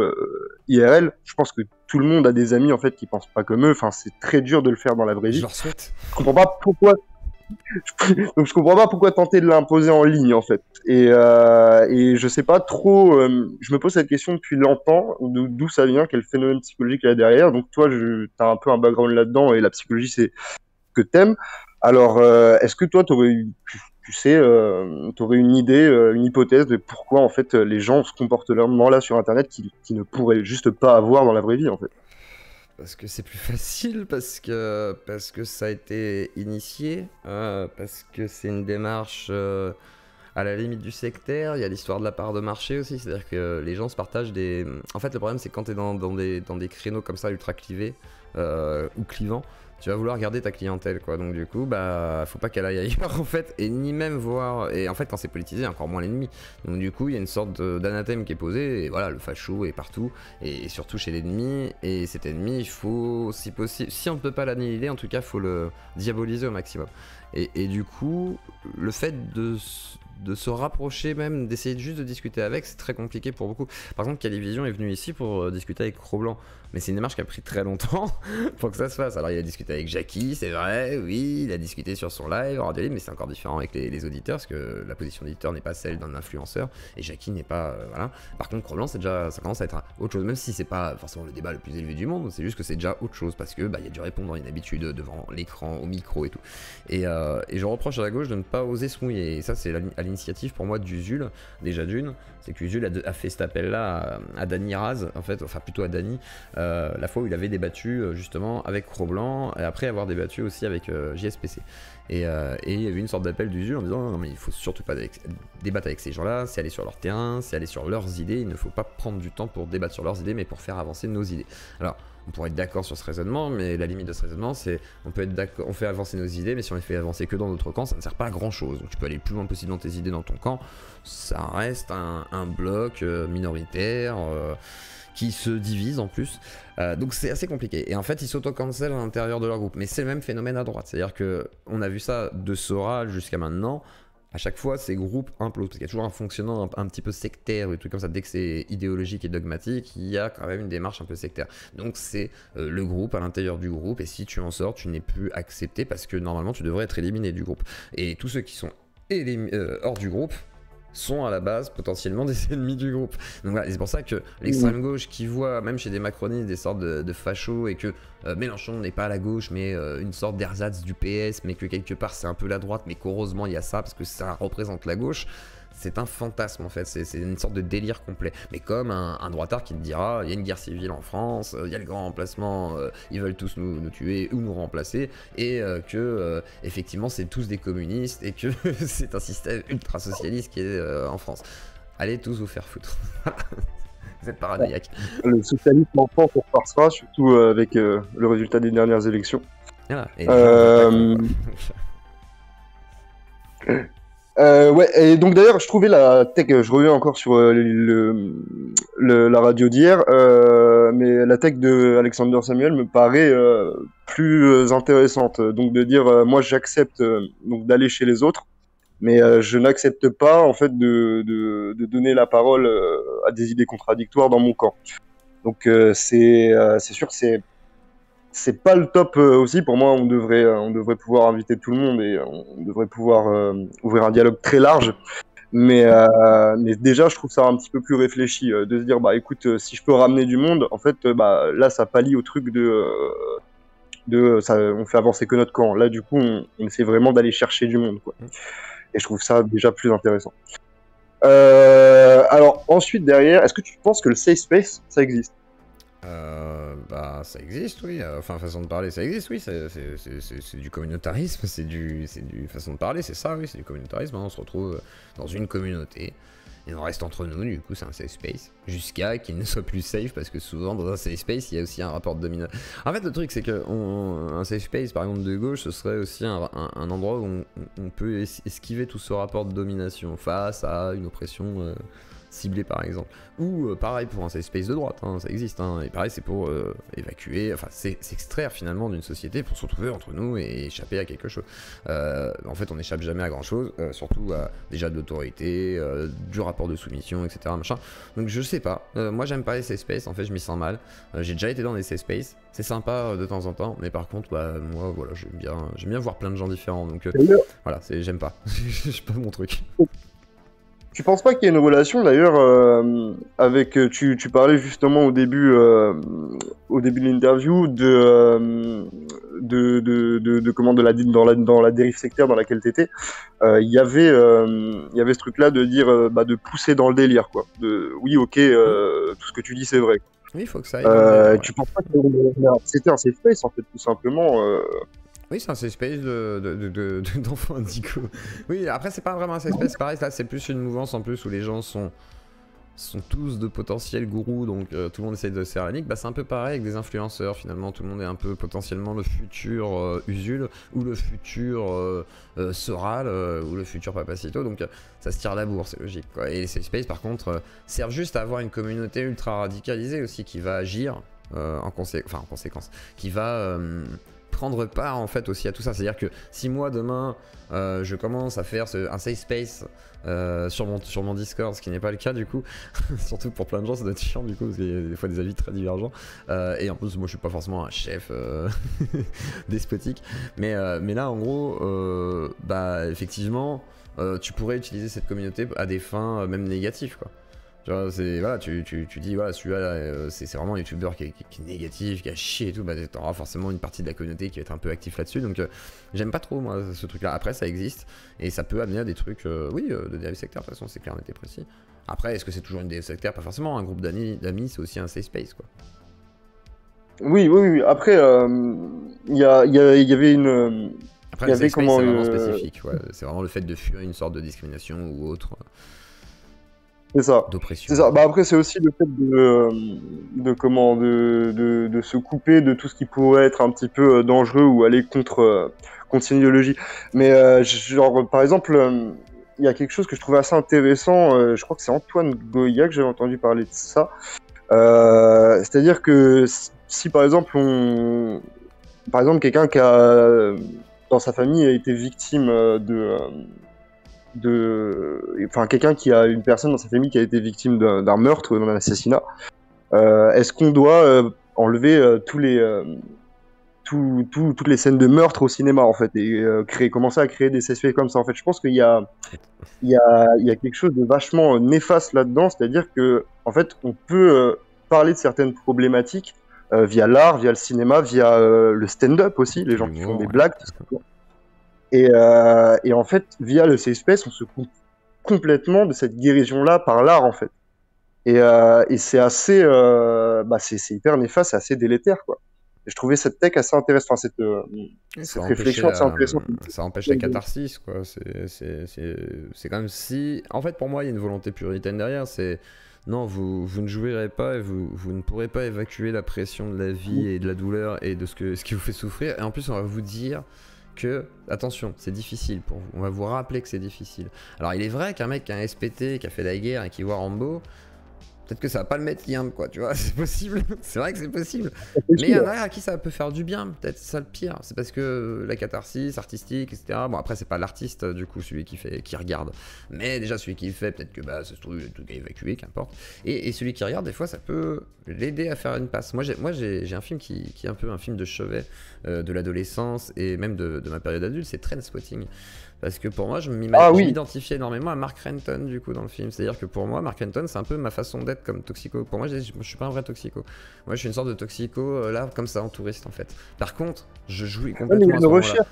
IRL. Je pense que tout le monde a des amis en fait qui pensent pas comme eux. Enfin, c'est très dur de le faire dans la vraie vie. Je leur souhaite. Je comprends pas pourquoi... Donc je comprends pas pourquoi tenter de l'imposer en ligne en fait. Et je sais pas trop. Je me pose cette question depuis longtemps, d'où ça vient, quel phénomène psychologique il y a derrière. Donc toi, t'as un peu un background là-dedans et la psychologie c'est ce que t'aimes. Alors est-ce que toi t'aurais eu, tu sais, t'aurais une idée, une hypothèse de pourquoi en fait les gens se comportent là sur Internet qui ne pourraient juste pas avoir dans la vraie vie en fait. Parce que c'est plus facile, parce que ça a été initié, parce que c'est une démarche à la limite du sectaire. Il y a l'histoire de la part de marché aussi, c'est-à-dire que les gens se partagent des... En fait, le problème, c'est quand tu es dans des créneaux comme ça ultra clivés ou clivants, tu vas vouloir garder ta clientèle, quoi. Donc du coup, bah, faut pas qu'elle aille ailleurs, en fait, et ni même voir... Et en fait, quand c'est politisé, encore moins l'ennemi. Donc du coup, il y a une sorte d'anathème qui est posé, et voilà, le facho est partout, et surtout chez l'ennemi, et cet ennemi, il faut, si possible, si on ne peut pas l'annihiler, en tout cas, faut le diaboliser au maximum. Et du coup, le fait de se rapprocher même, d'essayer juste de discuter avec, c'est très compliqué pour beaucoup. Par exemple, Calivision est venu ici pour discuter avec Cro-Blanc. Mais c'est une démarche qui a pris très longtemps pour que ça se fasse. Alors il a discuté avec Jackie, c'est vrai, oui, il a discuté sur son live, Radio Libre, mais c'est encore différent avec les auditeurs, parce que la position d'éditeur n'est pas celle d'un influenceur, et Jackie n'est pas... voilà. Par contre, Cro-Blanc, ça commence à être autre chose, même si c'est pas forcément le débat le plus élevé du monde, c'est juste que c'est déjà autre chose, parce que y a du répondre, il y a une habitude devant l'écran, au micro et tout. Et je reproche à la gauche de ne pas oser se mouiller, et ça c'est à l'initiative pour moi d'Usul, déjà d'une, c'est qu'Usul a fait cet appel-là à Dany Raz, en fait, enfin plutôt à Dany, la fois où il avait débattu justement avec Cro-Blanc, et après avoir débattu aussi avec JSPC. Et il y avait une sorte d'appel d'Usul en disant non mais il faut surtout pas débattre avec ces gens-là, c'est aller sur leur terrain, c'est aller sur leurs idées, il ne faut pas prendre du temps pour débattre sur leurs idées, mais pour faire avancer nos idées. Alors, on pourrait être d'accord sur ce raisonnement, mais la limite de ce raisonnement, c'est on peut être d'accord, on fait avancer nos idées, mais si on les fait avancer que dans notre camp, ça ne sert pas à grand chose. Donc tu peux aller le plus loin possible dans tes idées dans ton camp, ça reste un bloc minoritaire qui se divise en plus. Donc c'est assez compliqué. Et en fait, ils s'auto-cancellent à l'intérieur de leur groupe. Mais c'est le même phénomène à droite. C'est-à-dire qu'on a vu ça de Sora jusqu'à maintenant. À chaque fois, ces groupes implosent, parce qu'il y a toujours un fonctionnement un petit peu sectaire, ou des trucs comme ça. Dès que c'est idéologique et dogmatique, il y a quand même une démarche un peu sectaire. Donc c'est le groupe à l'intérieur du groupe, et si tu en sors, tu n'es plus accepté, parce que normalement, tu devrais être éliminé du groupe. Et tous ceux qui sont hors du groupe sont à la base potentiellement des ennemis du groupe. Donc voilà, et c'est pour ça que l'extrême gauche qui voit, même chez des macronistes, des sortes de fachos, et que Mélenchon n'est pas à la gauche, mais une sorte d'ersatz du PS, mais que quelque part c'est un peu la droite, mais qu'heureusement il y a ça, parce que ça représente la gauche, c'est un fantasme en fait, c'est une sorte de délire complet. Mais comme un droitard qui te dira, il y a une guerre civile en France, il y a le grand remplacement, ils veulent tous nous tuer ou nous remplacer, et que effectivement c'est tous des communistes, et que c'est un système ultra socialiste qui est en France. Allez tous vous faire foutre. Vous êtes paranoïaque. Le socialisme en France, on repassera, surtout avec le résultat des dernières élections. Voilà. Et ouais, et donc d'ailleurs, je trouvais la tech, je reviens encore sur la radio d'hier, mais la tech de Alexander Samuel me paraît plus intéressante. Donc de dire, moi j'accepte donc d'aller chez les autres, mais je n'accepte pas en fait de donner la parole à des idées contradictoires dans mon camp. Donc c'est sûr que c'est pas le top aussi. Pour moi, on devrait pouvoir inviter tout le monde et on devrait pouvoir ouvrir un dialogue très large. Mais déjà, je trouve ça un petit peu plus réfléchi de se dire, bah écoute, si je peux ramener du monde, en fait, bah là, ça pallie au truc de ça, on fait avancer que notre camp. Là, du coup, on essaie vraiment d'aller chercher du monde, quoi. Et je trouve ça déjà plus intéressant. Alors ensuite, derrière, est-ce que tu penses que le safe space, ça existe? Bah ça existe, oui. Enfin, façon de parler, ça existe, oui. C'est du communautarisme, c'est du façon de parler, c'est ça, oui, c'est du communautarisme. On se retrouve dans une communauté et on reste entre nous. Du coup, c'est un safe space jusqu'à qu'il ne soit plus safe, parce que souvent dans un safe space, il y a aussi un rapport de domination. En fait, le truc, c'est que un safe space, par exemple de gauche, ce serait aussi un endroit où on peut esquiver tout ce rapport de domination face à une oppression ciblé par exemple. Ou pareil pour un safe space de droite, hein, ça existe, hein, et pareil c'est pour évacuer, enfin s'extraire finalement d'une société pour se retrouver entre nous et échapper à quelque chose. En fait on n'échappe jamais à grand chose, surtout à déjà de l'autorité, du rapport de soumission, etc. Machin. Donc je sais pas, moi j'aime pas les safe space, en fait je m'y sens mal. J'ai déjà été dans des safe space, c'est sympa de temps en temps, mais par contre bah, moi voilà j'aime bien voir plein de gens différents, donc voilà, j'aime pas, c'est pas mon truc. Tu penses pas qu'il y a une relation d'ailleurs avec tu parlais justement au début de l'interview de comment de la dans la dérive sectaire dans laquelle t'étais, il y avait ce truc là de dire bah, de pousser dans le délire quoi, de oui ok tout ce que tu dis c'est vrai. Oui, il faut que ça aille dans le délire, ouais. Tu penses pas que c'était un safe space en fait tout simplement Oui, c'est un safe space d'enfants indicaux. Oui, après, c'est pas vraiment un safe space, pareil, là, c'est plus une mouvance en plus où les gens sont tous de potentiels gourous, donc tout le monde essaye de se faire la nique. Bah, c'est un peu pareil avec des influenceurs, finalement, tout le monde est un peu potentiellement le futur Usul, ou le futur Soral, ou le futur Papacito, donc ça se tire la bourre, c'est logique, quoi. Et les safe space, par contre, servent juste à avoir une communauté ultra radicalisée aussi, qui va agir en conséquence, qui va... prendre part en fait aussi à tout ça, c'est à dire que si moi demain je commence à faire un safe space sur mon Discord, ce qui n'est pas le cas du coup, surtout pour plein de gens ça doit être chiant du coup parce qu'il y a des fois des avis très divergents et en plus moi je suis pas forcément un chef despotique, mais là en gros bah effectivement tu pourrais utiliser cette communauté à des fins même négatives quoi. Tu vois, voilà, tu dis, voilà, celui-là, c'est vraiment un youtubeur qui est négatif, qui a chié et tout, bah t'auras forcément une partie de la communauté qui va être un peu actif là-dessus, donc j'aime pas trop, moi, ce truc-là. Après, ça existe, et ça peut amener à des trucs, de dérive sectaire, de toute façon, c'est clair, on était précis. Après, est-ce que c'est toujours une dérive sectaire? Pas forcément, un groupe d'amis, c'est aussi un safe space, quoi. Oui. Après, il y avait une. Après, le safe space, c'est vraiment spécifique, ouais. C'est vraiment le fait de fuir une sorte de discrimination ou autre. C'est ça. D'oppression. C'est ça. Bah après, c'est aussi le fait de se couper de tout ce qui pourrait être un petit peu dangereux ou aller contre une idéologie. Mais genre, par exemple, il y a quelque chose que je trouvais assez intéressant. Je crois que c'est Antoine Goya que j'avais entendu parler de ça. C'est-à-dire que si par exemple quelqu'un qui a dans sa famille a été victime enfin quelqu'un qui a une personne dans sa famille qui a été victime d'un meurtre ou d'un assassinat, est-ce qu'on doit enlever toutes les scènes de meurtre au cinéma en fait et commencer à créer des CSP comme ça en fait? Je pense qu'il y a quelque chose de vachement néfaste là-dedans, c'est-à-dire que en fait on peut parler de certaines problématiques via l'art, via le cinéma, via le stand-up aussi, les gens qui font des blagues, tout ça. Et en fait, via le safe space, on se coupe complètement de cette guérison-là par l'art, en fait. Et c'est assez, c'est hyper néfaste, c'est assez délétère, quoi. Et je trouvais cette tech assez intéressante, cette réflexion assez intéressante. Ça empêche la catharsis, quoi. C'est quand même si... En fait, pour moi, il y a une volonté puritaine derrière, c'est... Non, vous ne jouirez pas et vous ne pourrez pas évacuer la pression de la vie et de la douleur et de ce qui vous fait souffrir. Et en plus, on va vous dire... que, attention, c'est difficile pour vous, on va vous rappeler que c'est difficile. Alors il est vrai qu'un mec qui a un SPT, qui a fait la guerre et qui voit Rambo, peut-être que ça va pas le mettre bien quoi, tu vois, c'est possible, c'est vrai que c'est possible. Mais il y en a à qui ça peut faire du bien, peut-être, c'est ça le pire, c'est parce que la catharsis artistique, etc. Bon après c'est pas l'artiste du coup, celui qui regarde, mais déjà celui qui le fait, peut-être que bah ça se trouve il y a tout à évacuer, qu'importe. Et celui qui regarde, des fois ça peut l'aider à faire une passe. Moi j'ai un film qui est un peu un film de chevet de l'adolescence et même de ma période adulte, c'est Trainspotting. Parce que pour moi, je m'identifiais énormément à Mark Renton du coup dans le film. C'est-à-dire que pour moi, Mark Renton, c'est un peu ma façon d'être comme toxico. Pour moi, je suis pas un vrai toxico. Moi, je suis une sorte de toxico là, comme ça, en touriste en fait. Par contre, je jouis complètement à ce moment-là.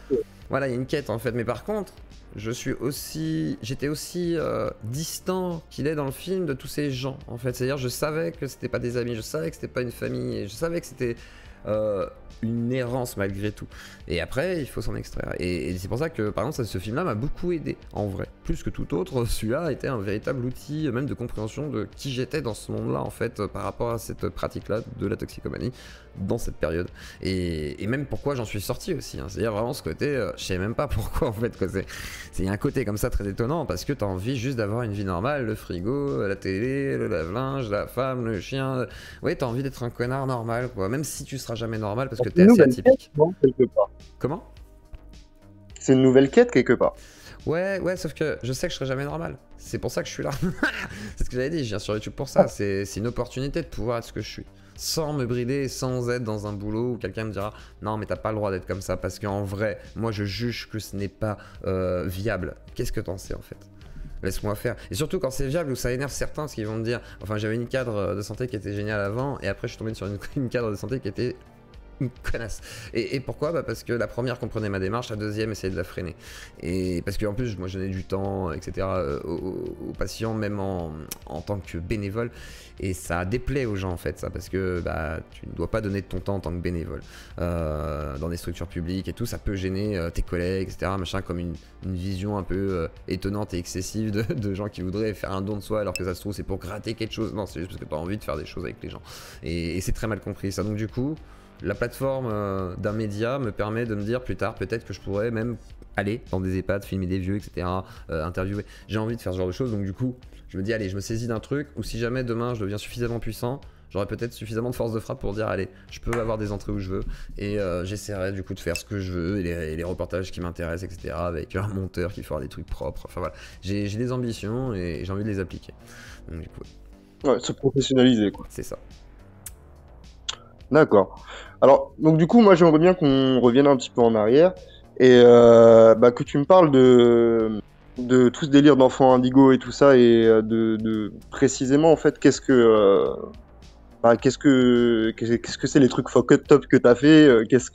Voilà, il y a une quête en fait. Mais par contre, j'étais aussi distant qu'il est dans le film de tous ces gens en fait. C'est-à-dire, je savais que c'était pas des amis, je savais que c'était pas une famille, et je savais que c'était une errance malgré tout. Et après, il faut s'en extraire. Et c'est pour ça que, par exemple, ce film-là m'a beaucoup aidé, en vrai. Plus que tout autre, celui-là a été un véritable outil, même de compréhension de qui j'étais dans ce monde-là, en fait, par rapport à cette pratique-là de la toxicomanie, dans cette période. Et même pourquoi j'en suis sorti aussi. Hein. C'est-à-dire vraiment ce côté, je sais même pas pourquoi, en fait, quoi. Il y a un côté comme ça très étonnant, parce que t'as envie juste d'avoir une vie normale, le frigo, la télé, le lave-linge, la femme, le chien. Ouais, t'as envie d'être un connard normal, quoi. Même si tu seras jamais normal, parce que t'es assez atypique. Non, quelque part. Comment? C'est une nouvelle quête quelque part. Ouais, sauf que je sais que je serai jamais normal. C'est pour ça que je suis là. C'est ce que j'avais dit, je viens sur YouTube pour ça. C'est une opportunité de pouvoir être ce que je suis. Sans me brider, sans être dans un boulot où quelqu'un me dira non mais t'as pas le droit d'être comme ça parce qu'en vrai, moi je juge que ce n'est pas viable. Qu'est-ce que t'en sais en fait? Laisse-moi faire. Et surtout quand c'est viable ou ça énerve certains parce qu'ils vont me dire enfin j'avais une cadre de santé qui était géniale avant et après je suis tombé sur une cadre de santé qui était une connasse. Et pourquoi? Bah parce que la première comprenait ma démarche, la deuxième essayait de la freiner. Et parce qu'en plus, moi je donnais du temps, etc. aux patients, même en tant que bénévole. Et ça déplaît aux gens en fait, ça, parce que bah, tu ne dois pas donner de ton temps en tant que bénévole. Dans des structures publiques et tout, ça peut gêner tes collègues, etc. Machin, comme une vision un peu étonnante et excessive de gens qui voudraient faire un don de soi alors que ça se trouve c'est pour gratter quelque chose. Non, c'est juste parce que tu as envie de faire des choses avec les gens. Et c'est très mal compris ça. Donc du coup, la plateforme d'un média me permet de me dire plus tard peut-être que je pourrais même aller dans des EHPAD, filmer des vieux, etc. Interviewer. J'ai envie de faire ce genre de choses, donc du coup, je me dis allez, je me saisis d'un truc où si jamais demain je deviens suffisamment puissant, j'aurai peut-être suffisamment de force de frappe pour dire allez, je peux avoir des entrées où je veux et j'essaierai du coup de faire ce que je veux et les reportages qui m'intéressent, etc. avec un monteur qui fera des trucs propres. Enfin voilà, j'ai des ambitions et j'ai envie de les appliquer. Donc du coup, Ouais, se professionnaliser quoi. c'est ça. D'accord. Alors, donc du coup, moi j'aimerais bien qu'on revienne un petit peu en arrière et bah, que tu me parles de tout ce délire d'enfants indigo et tout ça et de précisément en fait qu'est-ce que c'est les trucs fuck top que t'as fait qu'est-ce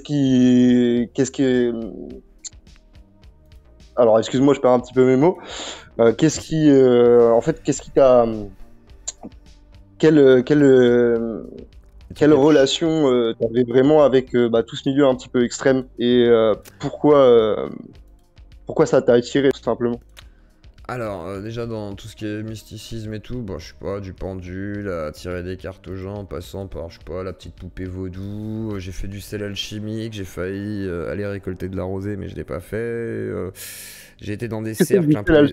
qui alors excuse-moi je perds un petit peu mes mots en fait qu'est-ce qui t'a quelle relation t'avais vraiment avec bah, tout ce milieu un petit peu extrême et pourquoi ça t'a attiré tout simplement? Alors, déjà dans tout ce qui est mysticisme et tout, bah, je sais pas, du pendule à tirer des cartes aux gens, en passant par, je sais pas, la petite poupée vaudou, j'ai fait du sel alchimique, j'ai failli aller récolter de la rosée, mais je l'ai pas fait. J'ai été dans des cercles un peu.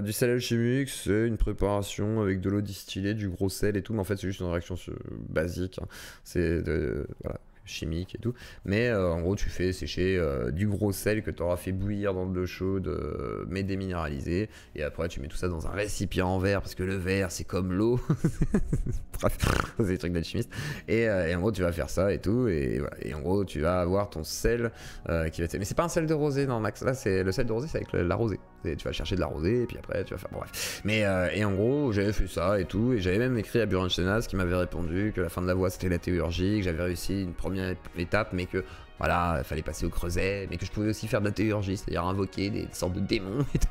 Du sel alchimique, c'est une préparation avec de l'eau distillée, du gros sel et tout, mais en fait c'est juste une réaction basique, hein. C'est voilà, chimique et tout. Mais en gros, tu fais sécher du gros sel que tu auras fait bouillir dans de l'eau chaude, mais déminéralisé. Et après, tu mets tout ça dans un récipient en verre, parce que le verre, c'est comme l'eau. Bref, c'est des trucs d'alchimiste. Et en gros, tu vas faire ça et tout. Et, voilà. Et en gros, tu vas avoir ton sel qui va être. Mais c'est pas un sel de rosée, non, Max. Là, c'est le sel de rosée, c'est avec la rosée. Tu vas chercher de la rosée, et puis après, tu vas faire. Bon, bref. Mais, et en gros, j'avais fait ça et tout. Et j'avais même écrit à Buren Chenas qui m'avait répondu que la fin de la voie, c'était la théurgie, que j'avais réussi une première étape, mais que voilà, il fallait passer au creuset, mais que je pouvais aussi faire de la théurgie, c'est-à-dire invoquer des sortes de démons et tout.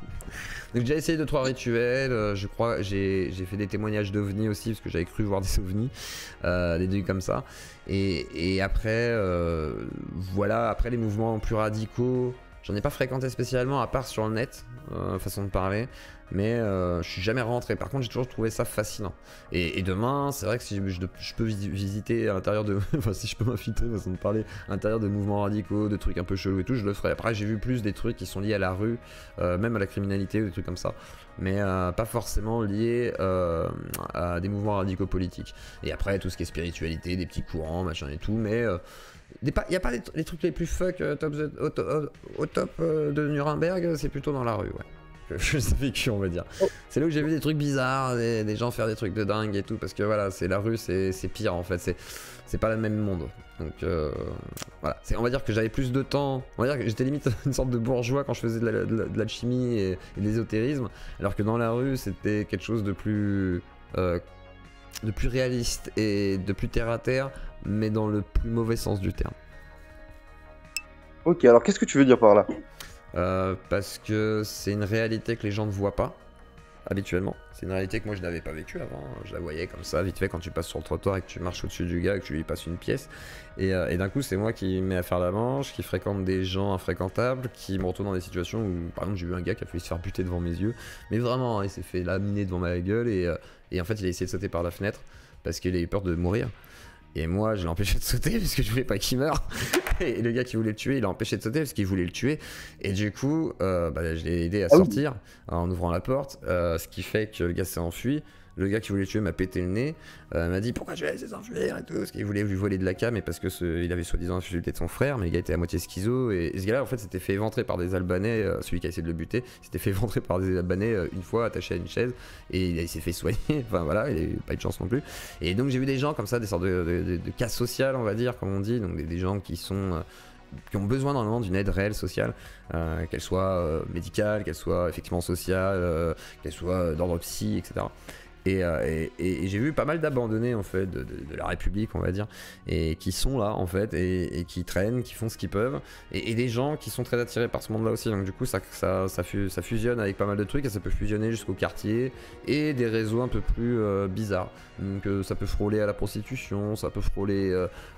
Donc j'ai essayé 2-3 rituels, je crois, j'ai fait des témoignages d'ovnis aussi, parce que j'avais cru voir des ovnis, des trucs comme ça. Et après, voilà, après les mouvements plus radicaux, j'en ai pas fréquenté spécialement, à part sur le net, façon de parler. Mais je suis jamais rentré. Par contre, j'ai toujours trouvé ça fascinant. Et demain, c'est vrai que si je peux visiter à l'intérieur de. Enfin, si je peux m'infiltrer, façon de parler, à l'intérieur de mouvements radicaux, de trucs un peu chelous et tout, je le ferai. Après, j'ai vu plus des trucs qui sont liés à la rue, même à la criminalité ou des trucs comme ça. Mais pas forcément liés à des mouvements radicaux politiques. Et après, tout ce qui est spiritualité, des petits courants, machin et tout. Mais. Il n'y a pas les trucs les plus fuck au top de Nuremberg, c'est plutôt dans la rue, ouais. Je sais vécu, on va dire. C'est là où j'ai vu des trucs bizarres, des gens faire des trucs de dingue et tout, parce que voilà, c'est la rue, c'est pire en fait, c'est pas le même monde. Donc voilà, on va dire que j'avais plus de temps, on va dire que j'étais limite une sorte de bourgeois quand je faisais de l'alchimie et de l'ésotérisme, alors que dans la rue, c'était quelque chose de plus réaliste et de plus terre à terre, mais dans le plus mauvais sens du terme. Ok, alors qu'est-ce que tu veux dire par là? Parce que c'est une réalité que les gens ne voient pas. habituellement. C'est une réalité que moi je n'avais pas vécue avant. Je la voyais comme ça, vite fait, quand tu passes sur le trottoir et que tu marches au-dessus du gars et que tu lui passes une pièce. Et d'un coup, c'est moi qui me mets à faire la manche, qui fréquente des gens infréquentables, qui me retrouve dans des situations où, par exemple, j'ai vu un gars qui a failli se faire buter devant mes yeux. Mais vraiment, il s'est fait laminer devant ma gueule et en fait, il a essayé de sauter par la fenêtre parce qu'il a eu peur de mourir. Et moi, je l'ai empêché de sauter parce que je voulais pas qu'il meure. Et le gars qui voulait le tuer, il l'a empêché de sauter parce qu'il voulait le tuer. Et du coup, je l'ai aidé à sortir en ouvrant la porte. Ce qui fait que le gars s'est enfui. Le gars qui voulait le tuer m'a pété le nez, m'a dit pourquoi tu l'as laissé s'enfuir et tout, parce qu'il voulait lui voler de la cam et parce que il avait soi-disant insulté de son frère, mais le gars était à moitié schizo et ce gars-là en fait s'était fait éventrer par des Albanais, celui qui a essayé de le buter, s'était fait éventrer par des Albanais une fois attaché à une chaise et il s'est fait soigner, enfin voilà, il a eu pas eu de chance non plus. Et donc j'ai vu des gens comme ça, des sortes de cas sociales on va dire, comme on dit, donc des gens qui sont... qui ont besoin normalement d'une aide réelle sociale, qu'elle soit médicale, qu'elle soit effectivement sociale, qu'elle soit d'ordre psy, etc. Et j'ai vu pas mal d'abandonnés en fait de la République on va dire et qui sont là en fait et qui traînent, qui font ce qu'ils peuvent et des gens qui sont très attirés par ce monde là aussi, donc du coup ça fusionne avec pas mal de trucs et ça peut fusionner jusqu'au quartier et des réseaux un peu plus bizarres, donc ça peut frôler à la prostitution, ça peut frôler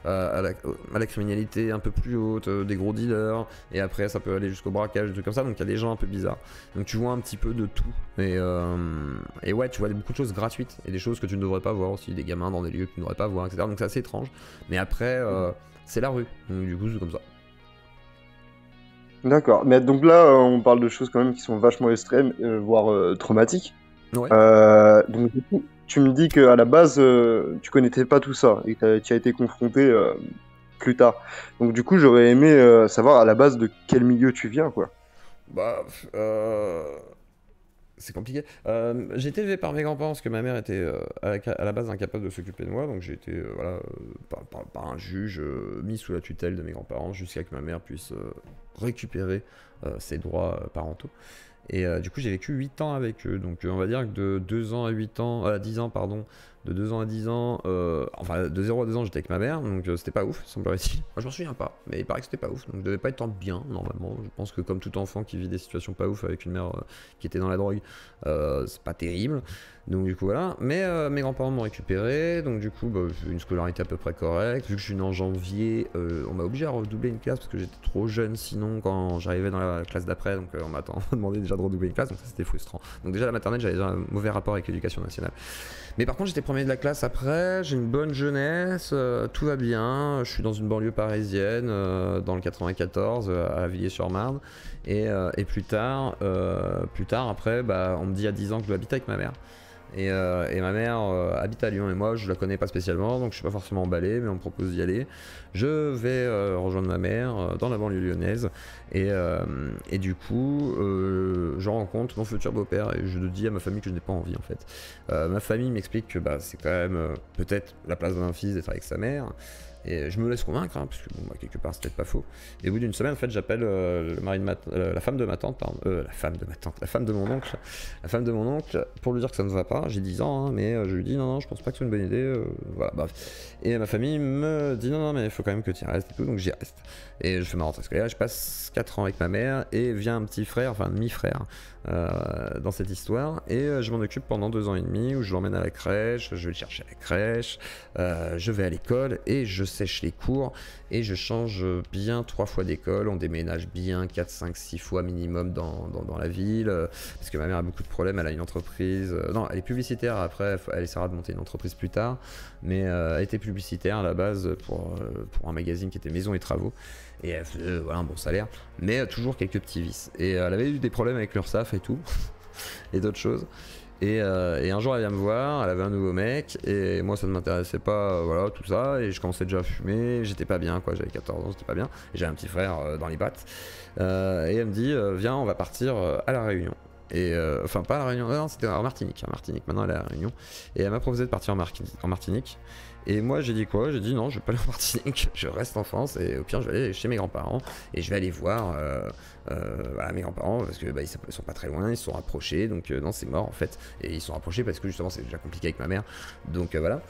à la criminalité un peu plus haute, des gros dealers, et après ça peut aller jusqu'au braquage, des trucs comme ça, donc il y a des gens un peu bizarres, donc tu vois un petit peu de tout et ouais tu vois beaucoup de choses gratuites et des choses que tu ne devrais pas voir aussi, des gamins dans des lieux que tu ne devrais pas voir, etc. Donc c'est assez étrange, mais après c'est la rue, donc du coup c'est comme ça. D'accord, mais donc là, on parle de choses quand même qui sont vachement extrêmes, voire traumatiques. Ouais. Donc du coup, tu me dis qu'à la base, tu connaissais pas tout ça et que tu as été confronté plus tard. Donc du coup, j'aurais aimé savoir à la base de quel milieu tu viens, quoi. Bah c'est compliqué. J'ai été élevé par mes grands-parents parce que ma mère était à la base incapable de s'occuper de moi, donc j'ai été par un juge mis sous la tutelle de mes grands-parents jusqu'à que ma mère puisse récupérer ses droits parentaux. Et du coup j'ai vécu 8 ans avec eux, donc on va dire que de 2 ans à 8 ans, 10 ans pardon, de 2 ans à 10 ans, enfin de 0 à 2 ans j'étais avec ma mère, donc c'était pas ouf, semblerait-il. Moi je m'en souviens pas, mais il paraît que c'était pas ouf, donc je devais pas être bien normalement. Je pense que comme tout enfant qui vit des situations pas ouf avec une mère qui était dans la drogue, c'est pas terrible. Donc du coup voilà, mais mes grands-parents m'ont récupéré, donc du coup j'ai eu une scolarité à peu près correcte. Vu que je suis né en janvier, on m'a obligé à redoubler une classe parce que j'étais trop jeune sinon quand j'arrivais dans la classe d'après, donc on m'a demandé déjà de redoubler une classe, donc ça c'était frustrant. Donc déjà à la maternelle j'avais déjà un mauvais rapport avec l'éducation nationale. Mais par contre j'étais premier de la classe après, j'ai une bonne jeunesse, tout va bien, je suis dans une banlieue parisienne, dans le 94, à Villiers-sur-Marne, et plus tard après, on me dit à 10 ans que je dois habiter avec ma mère. Et ma mère habite à Lyon et moi je la connais pas spécialement, donc je suis pas forcément emballé, mais on me propose d'y aller. Je vais rejoindre ma mère dans la banlieue lyonnaise et du coup je rencontre mon futur beau-père et je dis à ma famille que je n'ai pas envie en fait. Ma famille m'explique que c'est quand même peut-être la place d'un fils d'être avec sa mère. Et je me laisse convaincre, hein, parce que bon, quelque part c'est peut-être pas faux. Et au bout d'une semaine, en fait, j'appelle la femme de ma tante, pardon, la femme de mon oncle, pour lui dire que ça ne va pas. J'ai 10 ans, hein, mais je lui dis non, je pense pas que c'est une bonne idée. Voilà, bref. Et ma famille me dit non, mais il faut quand même que tu y restes et tout, donc j'y reste. Et je fais ma rentrée scolaire, je passe 4 ans avec ma mère, et vient un petit frère, enfin un demi-frère, dans cette histoire, et je m'en occupe pendant 2 ans et demi, où je l'emmène à la crèche, je vais le chercher à la crèche, je vais à l'école, et je sèche les cours, et je change bien 3 fois d'école, on déménage bien 4, 5, 6 fois minimum dans la ville, parce que ma mère a beaucoup de problèmes, elle a une entreprise, non, elle est publicitaire, après elle essaiera de monter une entreprise plus tard, mais elle était publicitaire à la base pour un magazine qui était Maison et Travaux, et elle faisait voilà, un bon salaire, mais toujours quelques petits vices, et elle avait eu des problèmes avec l'URSSAF et tout, et d'autres choses. Et un jour elle vient me voir, elle avait un nouveau mec, et moi ça ne m'intéressait pas, voilà, tout ça, et je commençais déjà à fumer, j'étais pas bien quoi, j'avais 14 ans, j'étais pas bien, et j'avais un petit frère dans les battes, et elle me dit, viens on va partir à La Réunion. Et enfin pas à La Réunion, non c'était en Martinique, maintenant elle est à La Réunion, et elle m'a proposé de partir en Martinique. Et moi j'ai dit quoi? J'ai dit non, je vais pas aller en Martinique, je reste en France et au pire je vais aller chez mes grands-parents et je vais aller voir voilà, mes grands-parents parce que ils sont pas très loin, ils se sont rapprochés, donc non c'est mort en fait. Et ils se sont rapprochés parce que justement c'est déjà compliqué avec ma mère, donc voilà.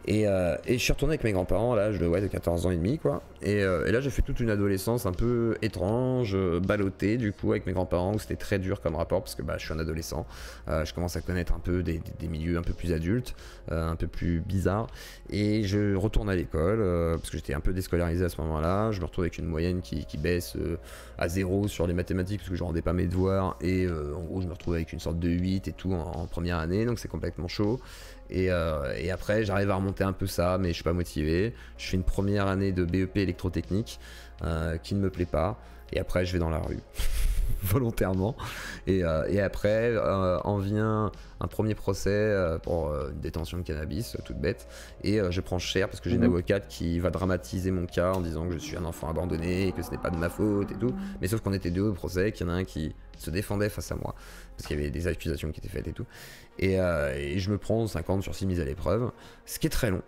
Et je suis retourné avec mes grands-parents à l'âge de 14 ans et demi quoi. Et là j'ai fait toute une adolescence un peu étrange, ballottée du coup avec mes grands-parents où c'était très dur comme rapport parce que je suis un adolescent. Je commence à connaître un peu des milieux un peu plus adultes, un peu plus bizarres. Et je retourne à l'école parce que j'étais un peu déscolarisé à ce moment-là. Je me retrouve avec une moyenne qui baisse à 0 sur les mathématiques parce que je rendais pas mes devoirs. Et en gros je me retrouve avec une sorte de 8 et tout en première année, donc c'est complètement chaud. Et après j'arrive à remonter un peu ça mais je suis pas motivé. Je fais une première année de BEP électrotechnique qui ne me plaît pas et après je vais dans la rue volontairement et après en vient un premier procès pour une détention de cannabis toute bête et je prends cher parce que j'ai une avocate qui va dramatiser mon cas en disant que je suis un enfant abandonné et que ce n'est pas de ma faute et tout, mais sauf qu'on était deux au procès, qu'il y en a un qui se défendait face à moi parce qu'il y avait des accusations qui étaient faites et tout et je me prends 50 sur 6 mises à l'épreuve, ce qui est très long.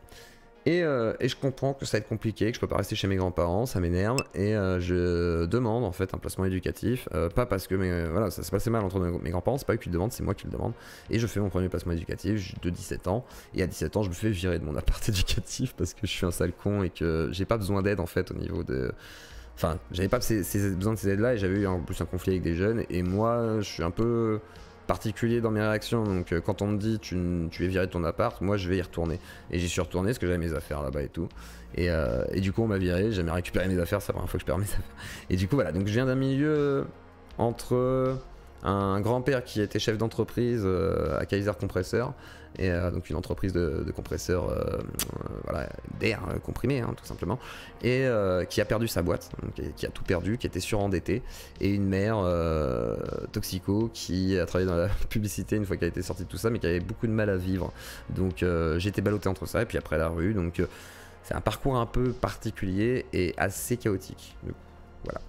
Et je comprends que ça va être compliqué, que je peux pas rester chez mes grands-parents, ça m'énerve, et je demande en fait un placement éducatif, pas parce que voilà, ça s'est passé mal entre mes grands-parents, c'est pas eux qui le demandent, c'est moi qui le demande, et je fais mon premier placement éducatif de 17 ans, et à 17 ans je me fais virer de mon appart éducatif parce que je suis un sale con et que j'ai pas besoin d'aide en fait au niveau de... Enfin, j'avais pas besoin de ces aides là et j'avais eu en plus un conflit avec des jeunes, et moi je suis un peu... particulier dans mes réactions, donc quand on me dit tu es viré de ton appart, moi je vais y retourner et j'y suis retourné parce que j'avais mes affaires là-bas et tout et du coup on m'a viré, j'ai jamais récupéré mes affaires, c'est la première fois que je perds mes affaires et du coup voilà, donc je viens d'un milieu entre un grand-père qui était chef d'entreprise à Kaiser Compresseur et donc une entreprise de compresseurs voilà, d'air comprimé tout simplement, et qui a perdu sa boîte, donc, qui a tout perdu, qui était surendetté, et une mère toxico qui a travaillé dans la publicité une fois qu'elle a été sortie de tout ça mais qui avait beaucoup de mal à vivre, donc j'ai été ballotté entre ça et puis après la rue, donc c'est un parcours un peu particulier et assez chaotique, donc, voilà.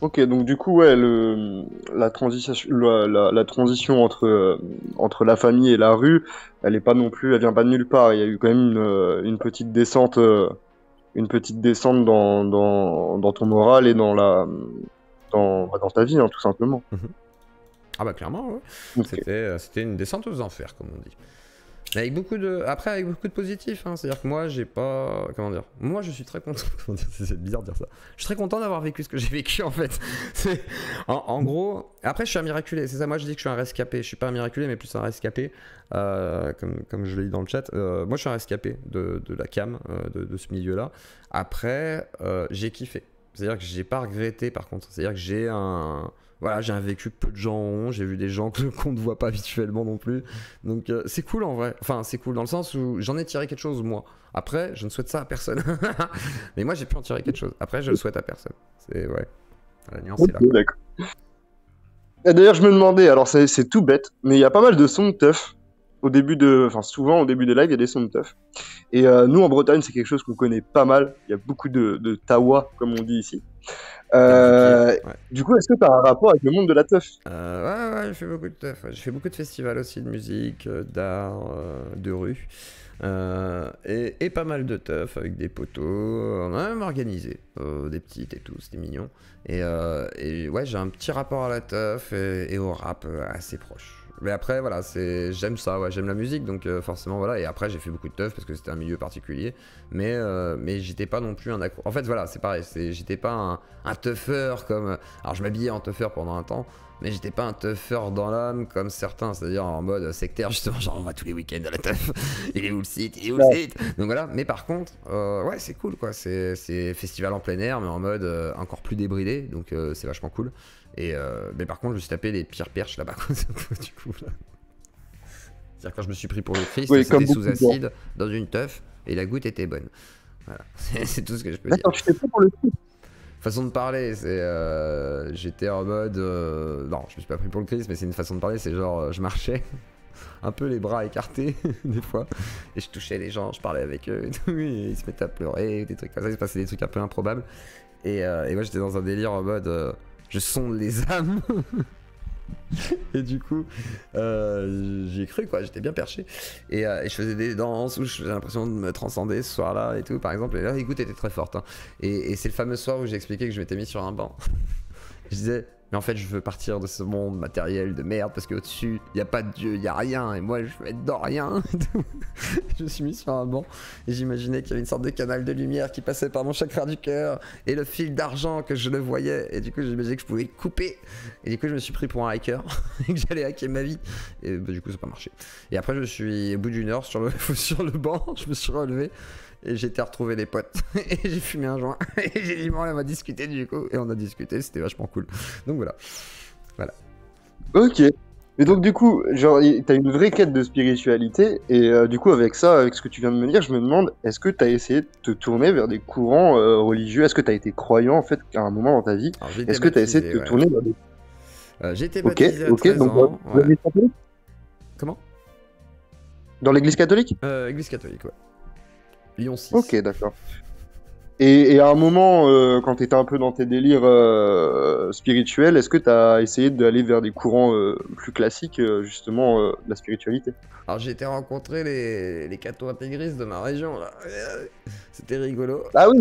Ok, donc du coup, ouais, la transition entre la famille et la rue, elle est pas non plus, elle vient pas de nulle part. Il y a eu quand même une petite descente, dans ton moral et dans ta vie, tout simplement. Ah bah clairement, ouais. Ok. C'était une descente aux enfers, comme on dit. Mais avec beaucoup de positifs, c'est-à-dire que moi j'ai pas... Comment dire? Moi je suis très content, c'est bizarre de dire ça. Je suis très content d'avoir vécu ce que j'ai vécu en fait. En gros, après je suis un miraculé, c'est ça, moi je dis que je suis un rescapé. Je suis pas un miraculé mais plus un rescapé, comme je l'ai dit dans le chat. Moi je suis un rescapé de la cam, de ce milieu-là. Après, j'ai kiffé. C'est-à-dire que j'ai pas regretté par contre. C'est-à-dire que j'ai un... Voilà, j'ai un vécu que peu de gens ont, j'ai vu des gens qu'on ne voit pas habituellement non plus. Donc c'est cool en vrai. Enfin, c'est cool dans le sens où j'en ai tiré quelque chose moi. Après, je ne souhaite ça à personne. Mais moi, j'ai pu en tirer quelque chose. Après, je le souhaite à personne. C'est ouais. La nuance est là. Ok, d'accord. Et d'ailleurs, je me demandais, alors c'est tout bête, mais il y a pas mal de sons de teuf souvent au début des lives, il y a des sons de teuf. Et nous, en Bretagne, c'est quelque chose qu'on connaît pas mal. Il y a beaucoup de tawa, comme on dit ici. Ouais. Du coup, est-ce que tu as un rapport avec le monde de la teuf? Ouais, j'ai fait beaucoup de teuf. Ouais. J'ai fait beaucoup de festivals aussi de musique, d'art, de rue. Et pas mal de teuf avec des potos. On a même organisé des petites et tout, c'était mignon. Et ouais, j'ai un petit rapport à la teuf et au rap assez proche. Mais après, voilà, j'aime ça, ouais, j'aime la musique, donc forcément, voilà. Et après, j'ai fait beaucoup de teuf parce que c'était un milieu particulier. Mais j'étais pas non plus un accro. En fait, voilà, c'est pareil, j'étais pas un teufeur comme. Alors, je m'habillais en teufeur pendant un temps, mais j'étais pas un teufeur dans l'âme comme certains, c'est-à-dire en mode sectaire, justement, genre on va tous les week-ends à la teuf. Il est où le site? Il est où le site? Donc voilà, mais par contre, ouais, c'est cool quoi. C'est festival en plein air, mais en mode encore plus débridé, donc c'est vachement cool. Mais par contre, je me suis tapé les pires perches là-bas, du coup. Là. C'est-à-dire quand je me suis pris pour le Christ, Oui, c'était sous acide, dans une teuf, et la goutte était bonne. Voilà, c'est tout ce que je peux dire. Attends, tu t'es pris pour le Christ? Façon de parler, c'est j'étais en mode non, je me suis pas pris pour le Christ, mais c'est une façon de parler, c'est genre je marchais un peu les bras écartés des fois et je touchais les gens, je parlais avec eux et tout, et ils se mettaient à pleurer, des trucs comme ça, il se passait des trucs un peu improbables et moi j'étais dans un délire en mode je sonde les âmes. Et du coup, j'y ai cru quoi, j'étais bien perché. Et je faisais des danses où j'ai l'impression de me transcender ce soir-là et tout, par exemple. Et là, l'écoute était très forte. Et c'est le fameux soir où j'ai expliqué que je m'étais mis sur un banc. Je disais, Mais en fait, je veux partir de ce monde matériel de merde parce qu'au-dessus, il n'y a pas de Dieu, il n'y a rien. Et moi, je veux être dans rien. Je me suis mis sur un banc et j'imaginais qu'il y avait une sorte de canal de lumière qui passait par mon chakra du cœur et le fil d'argent que je le voyais. Et du coup, j'imaginais que je pouvais le couper. Et du coup, je me suis pris pour un hacker et que j'allais hacker ma vie. Et bah, du coup, ça n'a pas marché. Et après, je suis au bout d'une heure sur le, sur le banc, je me suis relevé. Et j'ai été retrouver des potes et j'ai fumé un joint et j'ai dit bon on va discuter du coup et on a discuté, c'était vachement cool. Donc voilà. Ok. Et donc du coup, genre, t'as une vraie quête de spiritualité et du coup avec ça, avec ce que tu viens de me dire, je me demande, est-ce que t'as essayé de te tourner vers des courants religieux? Est-ce que t'as été croyant en fait à un moment dans ta vie? Alors, j'ai été Est-ce que t'as essayé de te baptisé, tourner vers des... j'ai été Ok, baptisé à ok, 13 donc ans. dans l'église catholique? Comment Dans l'église catholique? Église catholique, ouais. Lyon 6. Ok, d'accord. Et à un moment, quand t'étais un peu dans tes délires spirituels, est-ce que t'as essayé d'aller vers des courants plus classiques, justement, de la spiritualité? Alors j'ai été rencontrer les cathos intégristes de ma région là. C'était rigolo. Ah oui,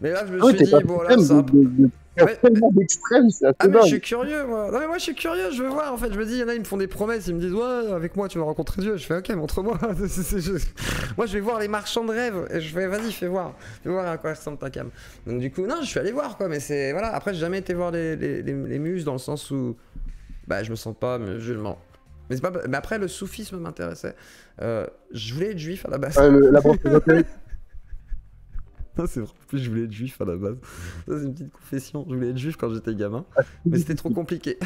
Mais là je me ah oui, suis t'es pas dit bon là extrême, c'est un peu... Ouais, tellement d'extrêmes, c'est assez ah mais je dingue. suis curieux moi. Non mais moi je suis curieux, je veux voir en fait. Je me dis, il y en a ils me font des promesses, ils me disent ouais avec moi tu vas rencontrer Dieu. Je fais ok montre-moi. Moi je vais voir les marchands de rêves et je fais vas-y fais voir à quoi ressemble ta cam. Donc du coup non je suis allé voir quoi, mais c'est voilà. Après j'ai jamais été voir les muses dans le sens où bah je me sens pas musulman. Mais, c'est pas... mais après le soufisme m'intéressait. Je voulais être juif à la base. La branche ésotérique. Non, c'est vrai, en plus je voulais être juif à la base. Ça c'est une petite confession, je voulais être juif quand j'étais gamin, mais c'était trop compliqué.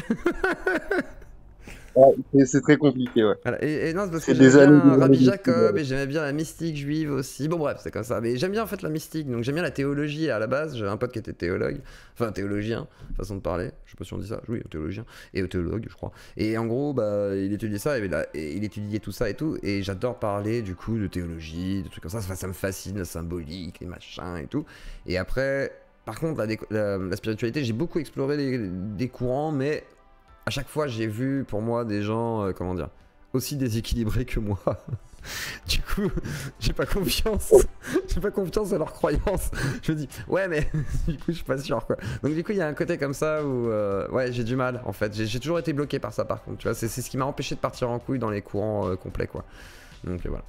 Ouais, c'est très compliqué, ouais. Voilà. Et non, c'est parce C'est que des j'aimais années, bien des Rabbi années Jacob de- et j'aimais bien la mystique juive aussi. Bon bref, c'est comme ça. Mais j'aime bien en fait la mystique, donc j'aime bien la théologie à la base. J'avais un pote qui était théologue, enfin théologien, façon de parler. Je sais pas si on dit ça. Oui, théologien et théologue, je crois. Et en gros, bah, il étudiait ça, et il étudiait tout ça et tout. Et j'adore parler du coup de théologie, de trucs comme ça. Ça me fascine, la symbolique, les machins et tout. Et après, par contre, la spiritualité, j'ai beaucoup exploré des courants, mais à chaque fois, j'ai vu pour moi des gens, comment dire, aussi déséquilibrés que moi. Du coup, j'ai pas confiance. J'ai pas confiance à leurs croyances. Je me dis, ouais, mais du coup, je suis pas sûr, quoi. Donc, du coup, il y a un côté comme ça où, ouais, j'ai du mal, en fait. J'ai toujours été bloqué par ça, par contre. Tu vois, c'est ce qui m'a empêché de partir en couille dans les courants complets, quoi. Donc, voilà.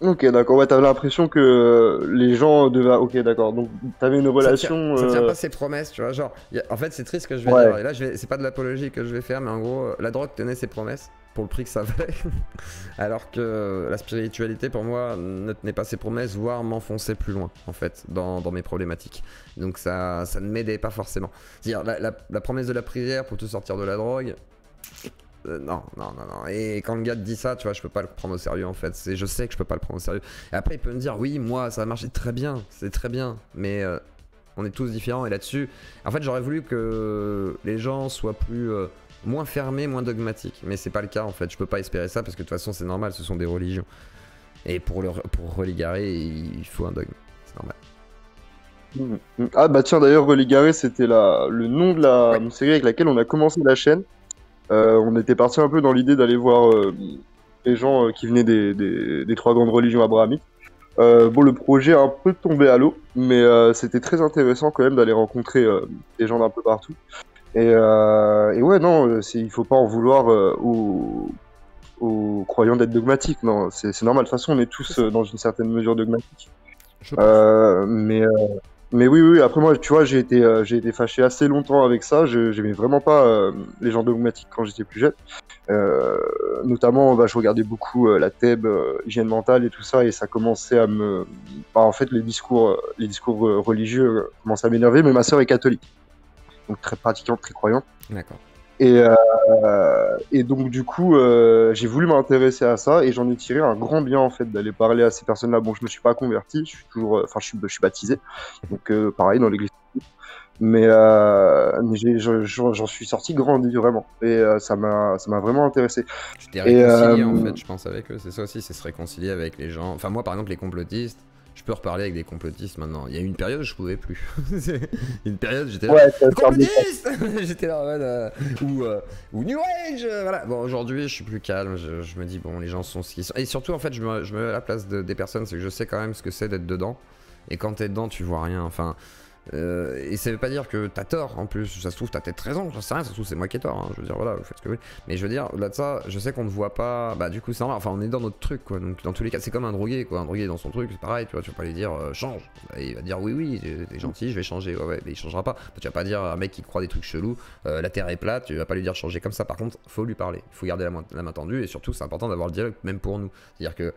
Ok, d'accord. Ouais, t'avais l'impression que les gens devaient. Ok, d'accord. Donc, t'avais une relation. Ça tient pas ses promesses, tu vois. Genre, en fait, c'est triste ce que je vais Ouais. dire. Et là, c'est pas de l'apologie que je vais faire, mais en gros, la drogue tenait ses promesses pour le prix que ça valait. Alors que la spiritualité, pour moi, ne tenait pas ses promesses, voire m'enfonçait plus loin, en fait, dans mes problématiques. Donc, ça ne m'aidait pas forcément. C'est-à-dire, la promesse de la prière pour te sortir de la drogue. Non. Et quand le gars te dit ça, tu vois, je peux pas le prendre au sérieux en fait. Je sais que je peux pas le prendre au sérieux. Et après, il peut me dire, oui, moi, ça a marché très bien, c'est très bien, mais on est tous différents. Et là-dessus, en fait, j'aurais voulu que les gens soient moins fermés, moins dogmatiques. Mais c'est pas le cas en fait. Je peux pas espérer ça parce que de toute façon, c'est normal, ce sont des religions. Et pour religarer, il faut un dogme. C'est normal. Ah, bah tiens, d'ailleurs, Religaré, c'était le nom de la série avec laquelle on a commencé la chaîne. On était parti un peu dans l'idée d'aller voir les gens qui venaient des trois grandes religions abrahamiques. Bon, le projet a un peu tombé à l'eau, mais c'était très intéressant quand même d'aller rencontrer des gens d'un peu partout. Et ouais, non, il faut pas en vouloir aux croyants d'être dogmatiques. Non, c'est normal. De toute façon, on est tous dans une certaine mesure dogmatiques. Je pense. Mais oui, après moi, tu vois, j'ai été fâché assez longtemps avec ça. J'aimais vraiment pas les gens dogmatiques quand j'étais plus jeune. Notamment, bah, je regardais beaucoup la TEB, hygiène mentale et tout ça, et ça commençait à me... Bah, en fait, les discours religieux commençaient à m'énerver, mais ma sœur est catholique. Donc très pratiquante, très croyante. D'accord. Et donc du coup, j'ai voulu m'intéresser à ça et j'en ai tiré un grand bien en fait d'aller parler à ces personnes-là. Bon, je me suis pas converti, je suis toujours, enfin, je suis baptisé, donc pareil dans l'église. Mais j'en suis sorti grandi vraiment et ça m'a vraiment intéressé. Tu t'es réconcilié en fait, je pense, avec eux. C'est ça aussi, c'est se réconcilier avec les gens. Enfin, moi par exemple, les complotistes. Je peux reparler avec des complotistes maintenant. Il y a eu une période où je pouvais plus. Une période j'étais là. Ouais, Complotiste. J'étais là en mode ou New Age. Voilà. Bon, aujourd'hui je suis plus calme. Je me dis bon, les gens sont ce qu'ils sont. Et surtout en fait, je me mets à la place des personnes, c'est que je sais quand même ce que c'est d'être dedans. Et quand t'es dedans, tu vois rien. Enfin, Et ça veut pas dire que t'as tort en plus, ça se trouve t'as peut-être raison, j'en sais rien, ça se trouve c'est moi qui ai tort, hein. Je veux dire voilà, vous faites ce que vous voulez. Mais je veux dire, au-delà de ça, je sais qu'on ne voit pas, bah du coup c'est normal, enfin on est dans notre truc quoi, donc dans tous les cas c'est comme un drogué quoi, un drogué dans son truc, c'est pareil, tu vois, tu vas pas lui dire change, bah, il va dire oui, t'es gentil, je vais changer, ouais, mais il changera pas. Tu vas pas dire à un mec qui croit des trucs chelous, la terre est plate, tu vas pas lui dire changer comme ça, par contre faut lui parler, il faut garder la main tendue et surtout c'est important d'avoir le dialogue même pour nous, c'est-à-dire que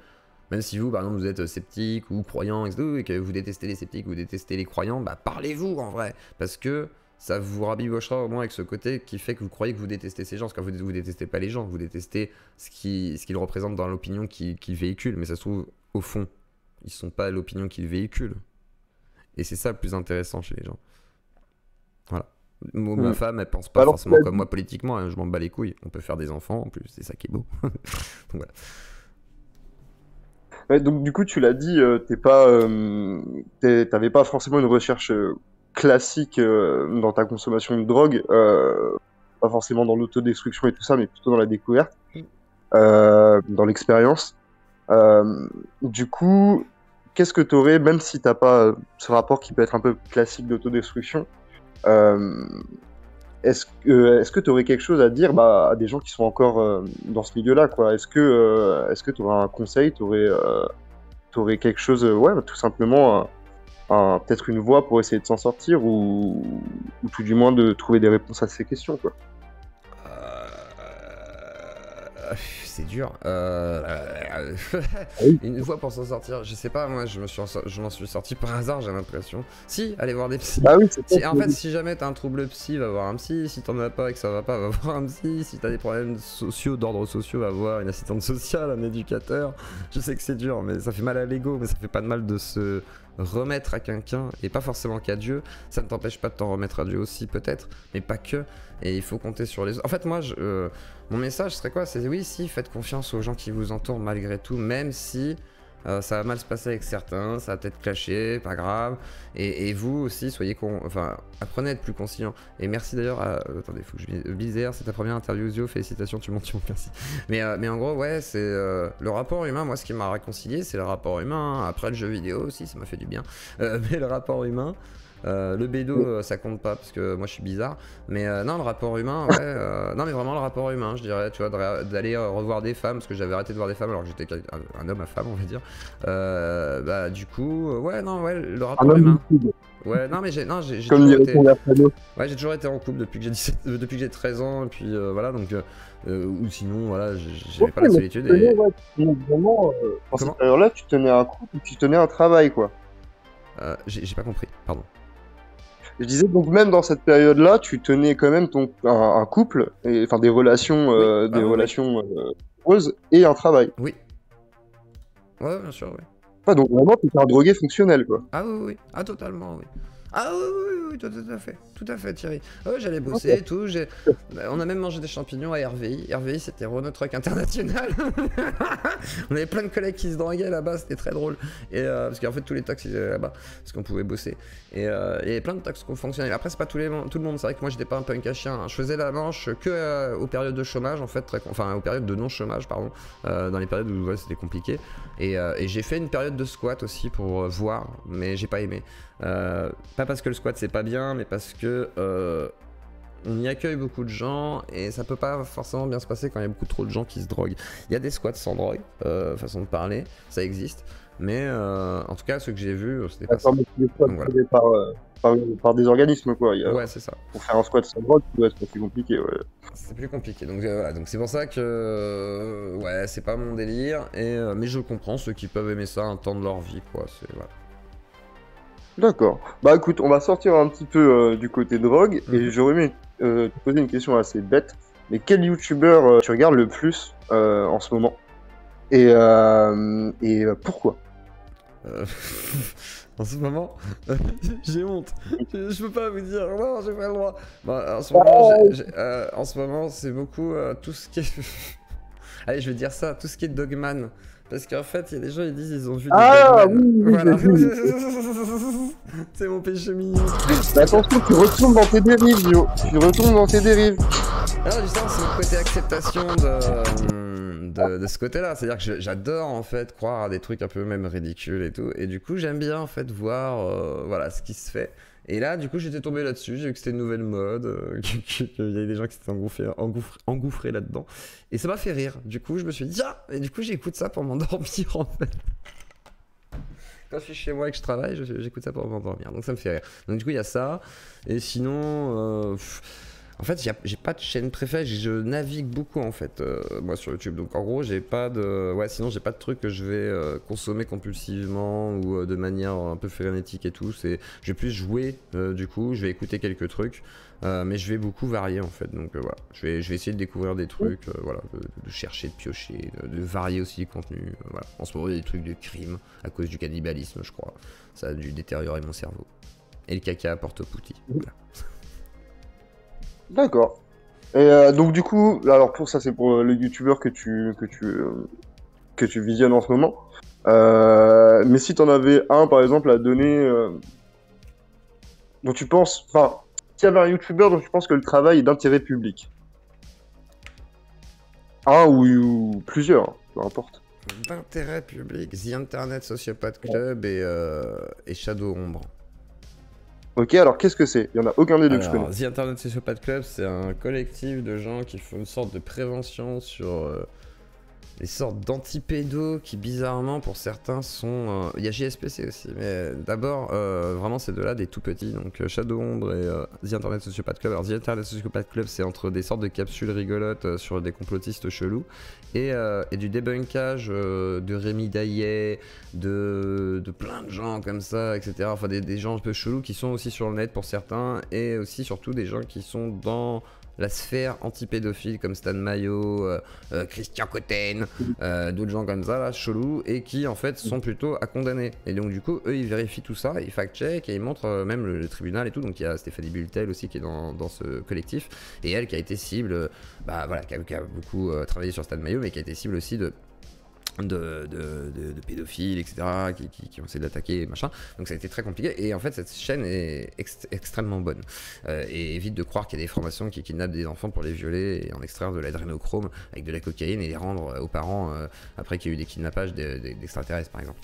même si vous, par exemple, vous êtes sceptique ou croyant, etc., et que vous détestez les sceptiques, vous détestez les croyants, bah parlez-vous en vrai. Parce que ça vous rabibochera au moins avec ce côté qui fait que vous croyez que vous détestez ces gens. Parce que vous détestez pas les gens, vous détestez ce qu'ils représentent dans l'opinion qu'ils véhiculent. Mais ça se trouve, au fond, ils sont pas l'opinion qu'ils véhiculent. Et c'est ça le plus intéressant chez les gens. Voilà. Ma femme, elle pense pas forcément comme moi politiquement, hein, je m'en bats les couilles. On peut faire des enfants en plus, c'est ça qui est beau. Donc voilà. Ouais, donc du coup, tu l'as dit, t'avais pas forcément une recherche classique dans ta consommation de drogue, pas forcément dans l'autodestruction et tout ça, mais plutôt dans la découverte, dans l'expérience. Du coup, qu'est-ce que t'aurais, même si t'as pas ce rapport qui peut être un peu classique d'autodestruction, est-ce que tu aurais quelque chose à dire à des gens qui sont encore dans ce milieu-là, quoi? Est-ce que tu aurais un conseil, tu aurais quelque chose, tout simplement, peut-être une voie pour essayer de s'en sortir ou tout du moins de trouver des réponses à ces questions, quoi? C'est dur. Une voie pour s'en sortir, je sais pas, moi je m'en suis sorti par hasard, j'ai l'impression. Si, aller voir des psys. Ah oui, c'est en fait, si jamais t'as un trouble psy, va voir un psy. Si t'en as pas et que ça va pas, va voir un psy. Si t'as des problèmes sociaux, d'ordre social, va voir une assistante sociale, un éducateur. Je sais que c'est dur, mais ça fait mal à l'ego, mais ça fait pas de mal de se remettre à quelqu'un, et pas forcément qu'à Dieu. Ça ne t'empêche pas de t'en remettre à Dieu aussi, peut-être, mais pas que. Et il faut compter sur les autres. En fait, moi, mon message serait quoi? C'est oui, si, faites confiance aux gens qui vous entourent malgré tout, même si ça va mal se passer avec certains, ça va peut-être clasher, pas grave. Et vous aussi, apprenez à être plus conscient. Et merci d'ailleurs à... Attendez, faut que je... Bizarre, c'est ta première interview Zio, félicitations, tu montes, merci. Mais en gros, ouais, c'est le rapport humain, moi, ce qui m'a réconcilié, c'est le rapport humain. Après, le jeu vidéo aussi, ça m'a fait du bien. Mais le rapport humain... le bédo ça compte pas parce que moi je suis bizarre, mais non, le rapport humain, ouais, non mais vraiment le rapport humain, je dirais, tu vois, d'aller revoir des femmes, parce que j'avais arrêté de voir des femmes alors que j'étais un homme à femme, on va dire. Bah du coup, ouais, non, ouais, le rapport humain. Ouais, non mais j'ai toujours été... Ouais, j'ai toujours été en couple depuis que j'ai 13 ans, et puis voilà, donc ou sinon voilà, j'avais pas la solitude. Et... vraiment, dans cette période-là, tu tenais un couple, tu tenais un travail, quoi. J'ai pas compris, pardon. Je disais donc même dans cette période-là, tu tenais quand même un couple, enfin des relations, heureuses et un travail. Oui. Ouais, bien sûr, oui. Ah, donc vraiment, tu étais un drogué fonctionnel, quoi. Ah oui, ah totalement, oui. Ah oui, tout à fait, Thierry. Ouais, j'allais bosser et tout. On a même mangé des champignons à RVI. RVI, c'était Renault Truck International. On avait plein de collègues qui se droguaient là-bas, c'était très drôle. Et parce qu'en fait, tous les taxis étaient là-bas, parce qu'on pouvait bosser. Et il y avait plein de taxis qui fonctionnaient. Après, c'est pas tout le monde. C'est vrai que moi, j'étais pas un punk à chien, hein. Je faisais la manche que aux périodes de chômage, en fait, aux périodes de non-chômage, pardon. Dans les périodes où c'était compliqué. Et j'ai fait une période de squat aussi pour voir, mais j'ai pas aimé. Pas parce que le squat c'est pas bien, mais parce que on y accueille beaucoup de gens et ça peut pas forcément bien se passer quand il y a beaucoup trop de gens qui se droguent. Il y a des squats sans drogue, façon de parler, ça existe, mais en tout cas ceux que j'ai vus c'était pas ça. Des squats par des organismes, quoi. Ouais, c'est ça. Pour faire un squat sans drogue, c'est plus compliqué, ouais. C'est plus compliqué, donc voilà, donc c'est pour ça que ouais, c'est pas mon délire, mais je comprends ceux qui peuvent aimer ça un temps de leur vie, quoi. Voilà. D'accord. Bah écoute, on va sortir un petit peu du côté drogue, et j'aurais aimé te poser une question assez bête, mais quel youtubeur tu regardes le plus en ce moment? Et pourquoi? En ce moment, j'ai honte. Je peux pas vous dire, non, j'ai pas le droit. En ce moment, c'est beaucoup tout ce qui est... Allez, je vais dire ça, tout ce qui est Dogman. Parce qu'en fait, il y a des gens, ils disent ils ont vu des Dogman. Oui, voilà. C'est mon péché mignon. Mais attention, tu retournes dans tes dérives, yo. Tu retournes dans tes dérives. Alors, justement, c'est le côté acceptation de ce côté-là. C'est-à-dire que j'adore en fait croire à des trucs un peu même ridicules et tout. Et du coup, j'aime bien en fait voir voilà, ce qui se fait. Et là, du coup, j'étais tombé là-dessus. J'ai vu que c'était une nouvelle mode, qu'il y avait des gens qui s'étaient engouffrés là-dedans. Et ça m'a fait rire. Du coup, je me suis dit, ah! Et du coup, j'écoute ça pour m'endormir en fait. Quand je suis chez moi et que je travaille, j'écoute ça pour m'endormir. Donc ça me fait rire. Donc du coup, il y a ça. Et sinon. En fait, j'ai pas de chaîne préférée, je navigue beaucoup en fait, moi sur YouTube. Donc en gros, j'ai pas de, ouais, sinon j'ai pas de trucs que je vais consommer compulsivement ou de manière un peu frénétique et tout. Je vais plus jouer du coup, je vais écouter quelques trucs, mais je vais beaucoup varier en fait. Donc voilà, je vais essayer de découvrir des trucs, voilà, de chercher, de piocher, de varier aussi les contenus. Voilà. En ce moment, il y a des trucs de crime à cause du cannibalisme, je crois. Ça a dû détériorer mon cerveau. Et le caca apporte au pouti. Voilà. D'accord. Et donc du coup, alors pour ça c'est pour les youtubeurs que tu visionnes en ce moment. Mais si t'en avais un par exemple à donner, dont tu penses, enfin, s'il y avait un youtubeur dont tu penses que le travail est d'intérêt public, un ou plusieurs, hein, peu importe. D'intérêt public, The Internet Sociopath Club et Shadow Ombre. Ok, alors qu'est-ce que c'est? Il y en a aucun des deux que je connais. The Internet Sociopath Club, c'est un collectif de gens qui font une sorte de prévention sur les sortes d'antipédos qui bizarrement pour certains sont... Il y a JSPC aussi, mais d'abord vraiment ces deux-là des tout petits, donc Shadow Ombre et The Internet Sociopath Club. Alors The Internet Sociopath Club c'est entre des sortes de capsules rigolotes sur des complotistes chelous et du débunkage de Rémi Daillet, de plein de gens comme ça, etc. Enfin des gens un peu chelous qui sont aussi sur le net pour certains et aussi surtout des gens qui sont dans la sphère anti-pédophile comme Stan Mayo, Christian Cotten, d'autres gens comme ça là, chelous, et qui en fait sont plutôt à condamner. Et donc du coup, eux ils vérifient tout ça, ils fact-check et ils montrent même le tribunal et tout. Donc il y a Stéphanie Bultel aussi qui est dans ce collectif, et elle qui a été cible, bah voilà, qui a beaucoup travaillé sur Stan Mayo, mais qui a été cible aussi de pédophiles, etc., qui ont essayé d'attaquer, machin. Donc ça a été très compliqué. Et en fait, cette chaîne est extrêmement bonne. Et évite de croire qu'il y a des formations qui kidnappent des enfants pour les violer et en extraire de l'adrénochrome avec de la cocaïne et les rendre aux parents après qu'il y a eu des kidnappages d'extraterrestres, par exemple.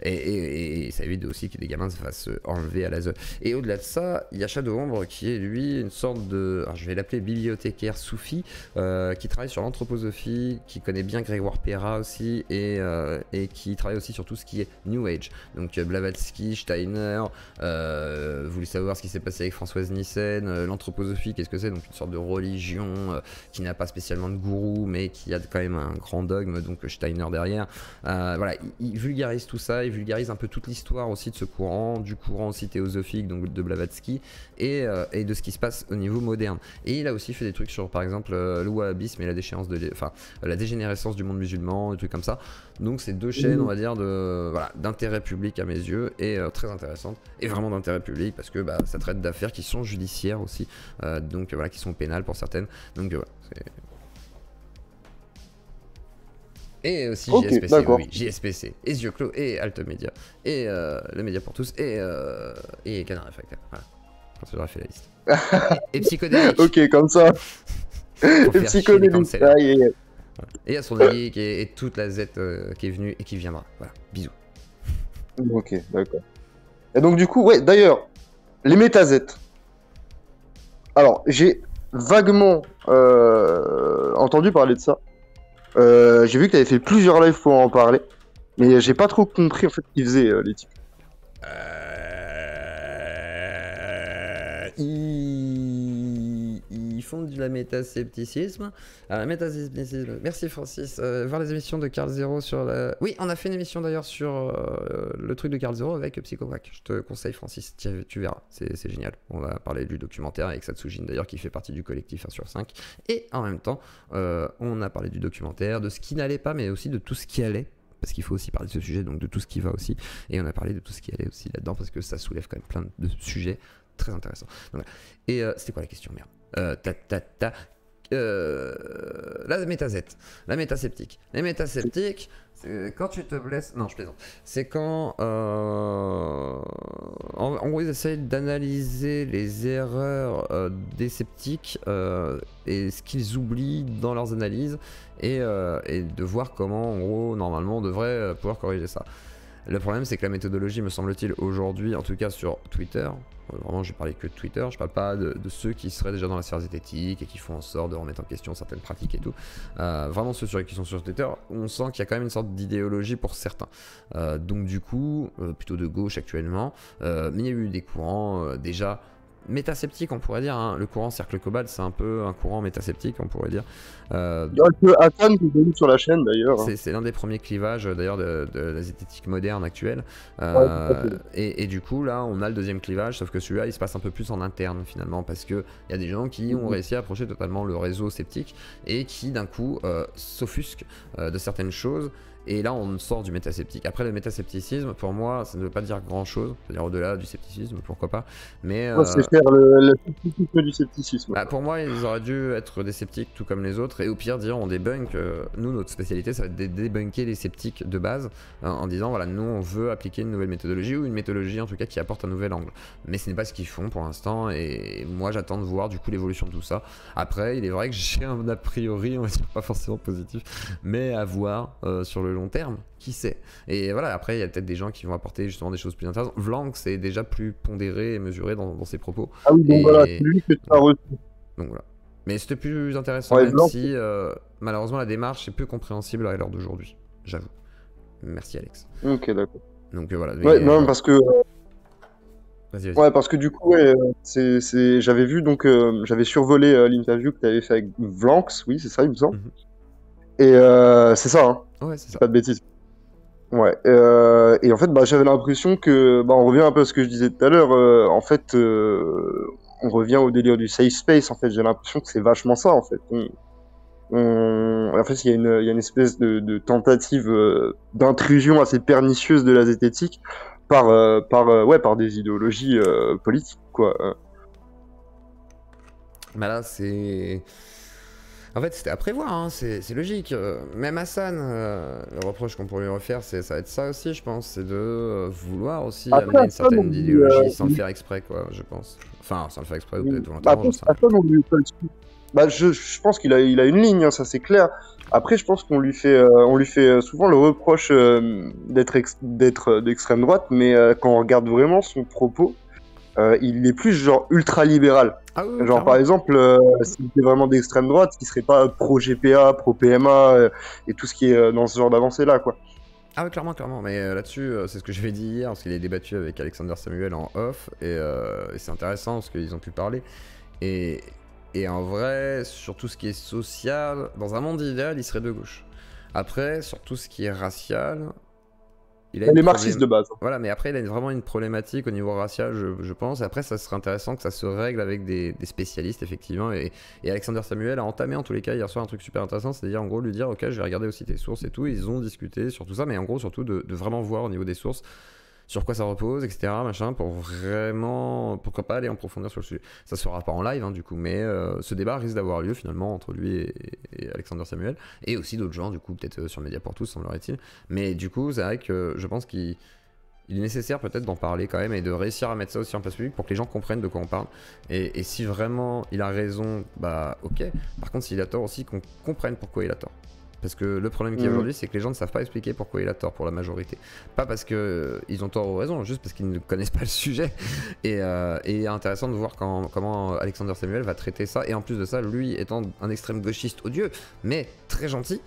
Et ça évite aussi que des gamins se fassent enlever à la ZE. Et au-delà de ça, il y a Shadow Ombre qui est, lui, une sorte de... Alors, je vais l'appeler bibliothécaire soufi, qui travaille sur l'anthroposophie, qui connaît bien Grégoire Perra aussi, et qui travaille aussi sur tout ce qui est New Age. Donc Blavatsky, Steiner, vous voulez savoir ce qui s'est passé avec Françoise Nyssen, l'anthroposophie, qu'est-ce que c'est? Donc une sorte de religion qui n'a pas spécialement de gourou, mais qui a quand même un grand dogme, donc Steiner derrière. Voilà, il vulgarise tout ça, il vulgarise un peu toute l'histoire aussi de ce courant, du courant aussi théosophique, donc de Blavatsky, et de ce qui se passe au niveau moderne. Et il a aussi fait des trucs sur, par exemple, le wahhabisme et la déchéance la dégénérescence du monde musulman, des trucs comme ça. Donc c'est deux chaînes, on va dire, d'intérêt public à mes yeux, et très intéressantes, et vraiment d'intérêt public, parce que ça traite d'affaires qui sont judiciaires aussi, donc voilà, qui sont pénales pour certaines. Donc voilà, c'est... Et aussi JSPC, oui, JSPC, et Yeux Clos, et Alt Media, et le Média pour tous, et Canard Facteur. Voilà, quand j'aurai fait la liste. Et Psychodélique. Ok, comme ça. Et Psychodélique, ça y est. Et il y a son allié et toute la Z qui est venue et qui viendra. Voilà, bisous. Ok, d'accord. Et donc du coup, ouais, d'ailleurs, les métazets. Alors, j'ai vaguement entendu parler de ça. J'ai vu que tu avais fait plusieurs lives pour en parler, mais j'ai pas trop compris en fait ce qu'ils faisaient les types. Ils font de la métascepticisme. Métascepticisme. Merci Francis. Voir les émissions de Carl Zero sur la... Oui, on a fait une émission d'ailleurs sur le truc de Carl Zero avec Psychovac. Je te conseille Francis, tu verras, c'est génial. On va parler du documentaire avec Satsujin d'ailleurs qui fait partie du collectif 1 sur 5. Et en même temps, on a parlé du documentaire, de ce qui n'allait pas, mais aussi de tout ce qui allait. Parce qu'il faut aussi parler de ce sujet, donc de tout ce qui va aussi. Et on a parlé de tout ce qui allait aussi là-dedans, parce que ça soulève quand même plein de sujets très intéressants. Donc, et c'était quoi la question, merde? La métazette, la métasceptique. Les métasceptiques, c'est quand tu te blesses. Non, je plaisante. C'est quand. On en gros, ils essayent d'analyser les erreurs des sceptiques et ce qu'ils oublient dans leurs analyses et de voir comment, en gros, normalement, on devrait pouvoir corriger ça. Le problème, c'est que la méthodologie, me semble-t-il, aujourd'hui, en tout cas sur Twitter, vraiment, je parlais que de Twitter, je parle pas de ceux qui seraient déjà dans la sphère zététique et qui font en sorte de remettre en question certaines pratiques et tout. Vraiment, ceux qui sont sur Twitter, on sent qu'il y a quand même une sorte d'idéologie pour certains. Donc, du coup, plutôt de gauche actuellement, mais il y a eu des courants déjà métasceptique, on pourrait dire, hein. Le courant Cercle Cobalt, c'est un peu un courant métasceptique, on pourrait dire. Il y a un peu Hassan qui est venu sur la chaîne d'ailleurs. C'est l'un des premiers clivages d'ailleurs de la zététique moderne actuelle. Et du coup, là, on a le deuxième clivage, sauf que celui-là, il se passe un peu plus en interne finalement, parce qu'il y a des gens qui ont réussi à approcher totalement le réseau sceptique et qui d'un coup s'offusquent de certaines choses. Et là, on sort du métasceptique. Après, le métascepticisme, pour moi, ça ne veut pas dire grand-chose. C'est-à-dire au-delà du scepticisme, pourquoi pas. Mais c'est faire le scepticisme du scepticisme. Bah, pour moi, ils auraient dû être des sceptiques tout comme les autres. Et au pire, dire on débunk. Nous, notre spécialité, ça va être de débunker les sceptiques de base. En disant, voilà, nous, on veut appliquer une nouvelle méthodologie ou une méthodologie, en tout cas, qui apporte un nouvel angle. Mais ce n'est pas ce qu'ils font pour l'instant. Et moi, j'attends de voir, du coup, l'évolution de tout ça. Après, il est vrai que j'ai un a priori, on va dire, pas forcément positif, mais à voir sur le long terme, qui sait. Et voilà, après il y a peut-être des gens qui vont apporter justement des choses plus intéressantes. Vlank, c'est déjà plus pondéré et mesuré dans ses propos. Ah oui, donc voilà, c'est lui que tu as reçu. Donc voilà. Mais c'était plus intéressant, même si malheureusement la démarche est peu compréhensible à l'heure d'aujourd'hui, j'avoue. Merci Alex. Ok, d'accord. Donc voilà. Ouais, non, parce que... Vas-y. Ouais, parce que du coup, j'avais vu, donc, j'avais survolé l'interview que tu avais fait avec Vlanx, oui, c'est ça, il me semble. Et c'est ça, hein. Ouais, c'est ça. Pas de bêtises. Ouais. Et en fait, j'avais l'impression que, on revient un peu à ce que je disais tout à l'heure. En fait, on revient au délire du safe space. En fait, j'ai l'impression que c'est vachement ça. En fait, en fait, il y a une espèce de tentative d'intrusion assez pernicieuse de la zététique par des idéologies politiques, quoi. Bah là, c'est... En fait, c'était à prévoir, hein, c'est logique. Même Hassan, le reproche qu'on pourrait lui refaire, ça va être ça aussi, je pense. C'est de vouloir aussi amener une certaine idéologie sans le faire exprès, quoi, je pense. Enfin, sans le faire exprès, ou peut-être volontairement. Je pense qu'il a une ligne, hein, ça c'est clair. Après, je pense qu'on lui fait souvent le reproche d'être d'extrême droite, mais quand on regarde vraiment son propos, il est plus genre ultra-libéral. Ah oui, genre, par exemple, s'il était vraiment d'extrême droite, il serait pas pro-GPA, pro-PMA, et tout ce qui est dans ce genre d'avancée-là, quoi. Ah oui, clairement. Mais là-dessus, c'est ce que j'avais dit hier, parce qu'il est débattu avec Alexander Samuel en off, et c'est intéressant, parce qu'ils ont pu parler. Et en vrai, sur tout ce qui est social, dans un monde idéal, il serait de gauche. Après, sur tout ce qui est racial... Il est marxiste de base. Voilà, mais après, il a vraiment une problématique au niveau racial, je pense. Et après, ça serait intéressant que ça se règle avec des spécialistes, effectivement. Et Alexander Samuel a entamé, en tous les cas, hier soir, un truc super intéressant, c'est-à-dire, en gros, lui dire, ok, je vais regarder aussi tes sources et tout. Ils ont discuté sur tout ça, mais en gros, surtout, de vraiment voir au niveau des sources sur quoi ça repose, etc., machin, pour vraiment, pourquoi pas aller en profondeur sur le sujet. Ça se fera pas en live, hein, du coup, mais ce débat risque d'avoir lieu, finalement, entre lui et Alexander Samuel, et aussi d'autres gens, du coup, peut-être sur Média pour tous, semblerait-il. Mais du coup, c'est vrai que je pense qu'il est nécessaire peut-être d'en parler quand même, et de réussir à mettre ça aussi en place publique pour que les gens comprennent de quoi on parle. Et si vraiment il a raison, bah ok. Par contre, s'il a tort aussi, qu'on comprenne pourquoi il a tort. Parce que le problème qu'il y a aujourd'hui, c'est que les gens ne savent pas expliquer pourquoi il a tort pour la majorité. Pas parce qu'ils ont tort ou raison, juste parce qu'ils ne connaissent pas le sujet. Et intéressant de voir comment Alexander Samuel va traiter ça. Et en plus de ça, lui étant un extrême gauchiste odieux, mais très gentil,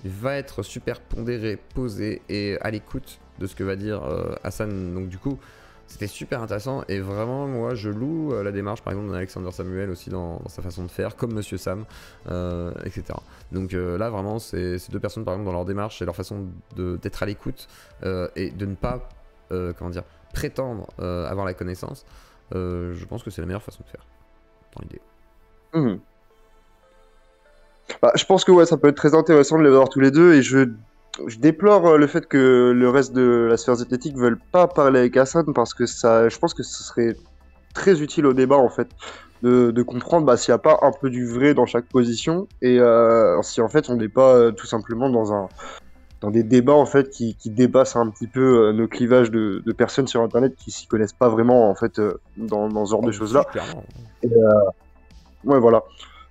il va être super pondéré, posé et à l'écoute de ce que va dire Hassan. Donc du coup, c'était super intéressant et vraiment moi je loue la démarche par exemple d'Alexander Samuel aussi dans sa façon de faire, comme Monsieur Sam, etc. Donc là vraiment c'est ces deux personnes par exemple dans leur démarche et leur façon d'être à l'écoute et de ne pas prétendre avoir la connaissance, je pense que c'est la meilleure façon de faire dans l'idée. Je pense que ouais, ça peut être très intéressant de les voir tous les deux et je déplore le fait que le reste de la sphère zététique ne veulent pas parler avec Hassan parce que je pense que ce serait très utile au débat en fait de comprendre s'il n'y a pas un peu du vrai dans chaque position et si en fait on n'est pas tout simplement dans dans des débats en fait qui dépassent un petit peu nos clivages de personnes sur Internet qui s'y connaissent pas vraiment en fait dans ce genre de choses-là. Clairement. Ouais, voilà.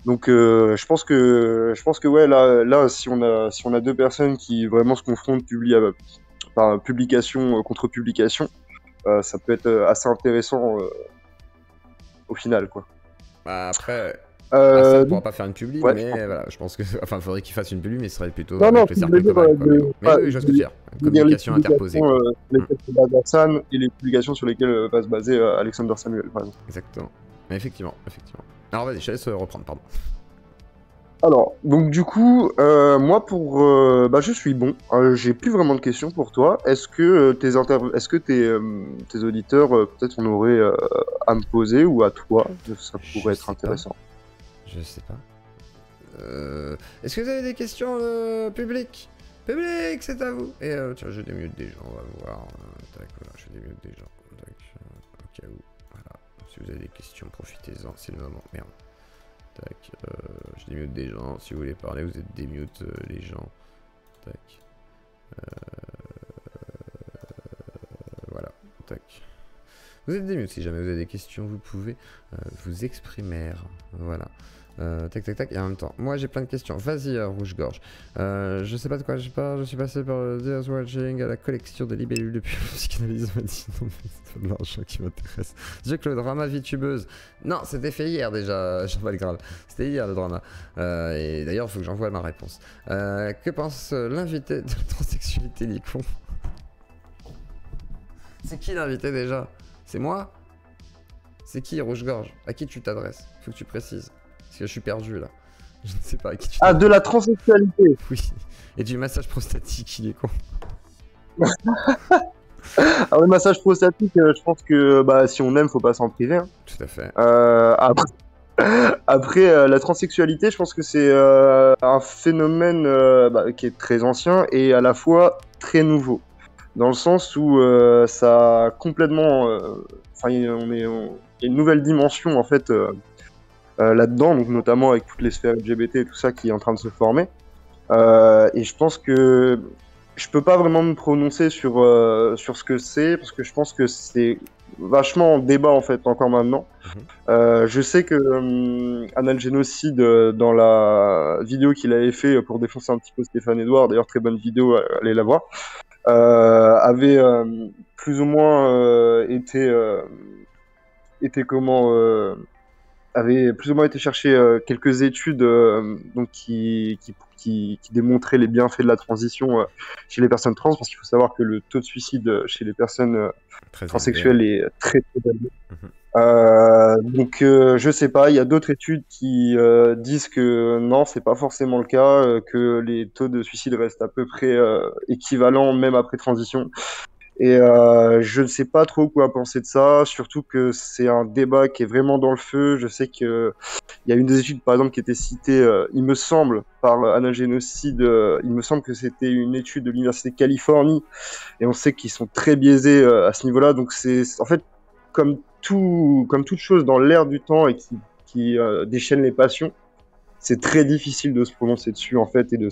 Donc je pense que ouais là si on a deux personnes qui vraiment se confrontent par publication contre publication, ça peut être assez intéressant au final quoi. Bah, après, Hassan ne Euh, pourra pas faire une publi, ouais, mais voilà, je pense que. Enfin, il faudrait qu'il fasse une publi, mais ce serait plutôt non, avec le je cercle voulais dire, Coman, quoi. Mais oui, je vois ce que tu veux dire. je veux dire les Communication interposée, publications quoi. sur lesquelles se base Hassan et les publications sur lesquelles va se baser Alexander Samuel, par exemple. Exactement. Mais effectivement. Alors, vas-y, je te laisse reprendre, pardon. Alors, donc du coup, moi je suis bon. J'ai plus vraiment de questions pour toi. Est-ce que tes auditeurs peut-être en auraient à me poser ou à toi? Ça Je pourrait sais être pas. intéressant. Je sais pas. Est-ce que vous avez des questions publiques? Public, c'est à vous. Et tiens, je démute des gens, on va voir. Tac, voilà, je démute des gens. Tac, au cas où. Voilà. Si vous avez des questions, profitez-en, c'est le moment. Merde. Tac, je démute des gens. Si vous voulez parler, vous êtes démute les gens. Tac. Voilà. Tac. Vous êtes démute. Si jamais vous avez des questions, vous pouvez vous exprimer. Voilà. Tac tac tac, et en même temps, moi j'ai plein de questions. Vas-y, Rouge-Gorge. Je sais pas de quoi je parle, je suis passé par le Dears Watching à la collection de libellules depuis le psychanalyse m'a dit non, mais c'est pas de l'argent qui m'intéresse. Dieu que le drama VTubeuse. Non, c'était fait hier déjà, Jean-Val Graal. C'était hier le drama. Et d'ailleurs, il faut que j'envoie ma réponse. Que pense l'invité de la transsexualité, Licon? C'est qui l'invité déjà? C'est moi? C'est qui, Rouge-Gorge? À qui tu t'adresses? Faut que tu précises. Parce que je suis perdu là. Je ne sais pas à qui tu Ah, de la transsexualité. Oui. Et du massage prostatique, il est con. Ah, le massage prostatique, je pense que si on aime, faut pas s'en priver. Hein. Tout à fait. Après, la transsexualité, je pense que c'est un phénomène qui est très ancien et à la fois très nouveau. Dans le sens où ça a complètement. Il y a une nouvelle dimension en fait là-dedans, donc notamment avec toutes les sphères LGBT et tout ça qui est en train de se former. Et je pense que je peux pas vraiment me prononcer sur ce que c'est parce que je pense que c'est vachement en débat en fait encore maintenant. Je sais que Anal Génocide dans la vidéo qu'il avait fait pour défoncer un petit peu Stéphane Edouard, d'ailleurs très bonne vidéo, allez la voir, avait plus ou moins avait plus ou moins été chercher quelques études donc qui démontraient les bienfaits de la transition chez les personnes trans, parce qu'il faut savoir que le taux de suicide chez les personnes transsexuelles est très très élevé. Donc je sais pas, il y a d'autres études qui disent que non, c'est pas forcément le cas, que les taux de suicide restent à peu près équivalents même après transition. Et je ne sais pas trop quoi penser de ça, surtout que c'est un débat qui est vraiment dans le feu. Je sais qu'il y a une des études, par exemple, qui était citée, il me semble, par Anal Génocide, il me semble que c'était une étude de l'Université de Californie, et on sait qu'ils sont très biaisés à ce niveau-là. Donc c'est en fait comme toute chose dans l'air du temps et qui déchaîne les passions. C'est très difficile de se prononcer dessus en fait et de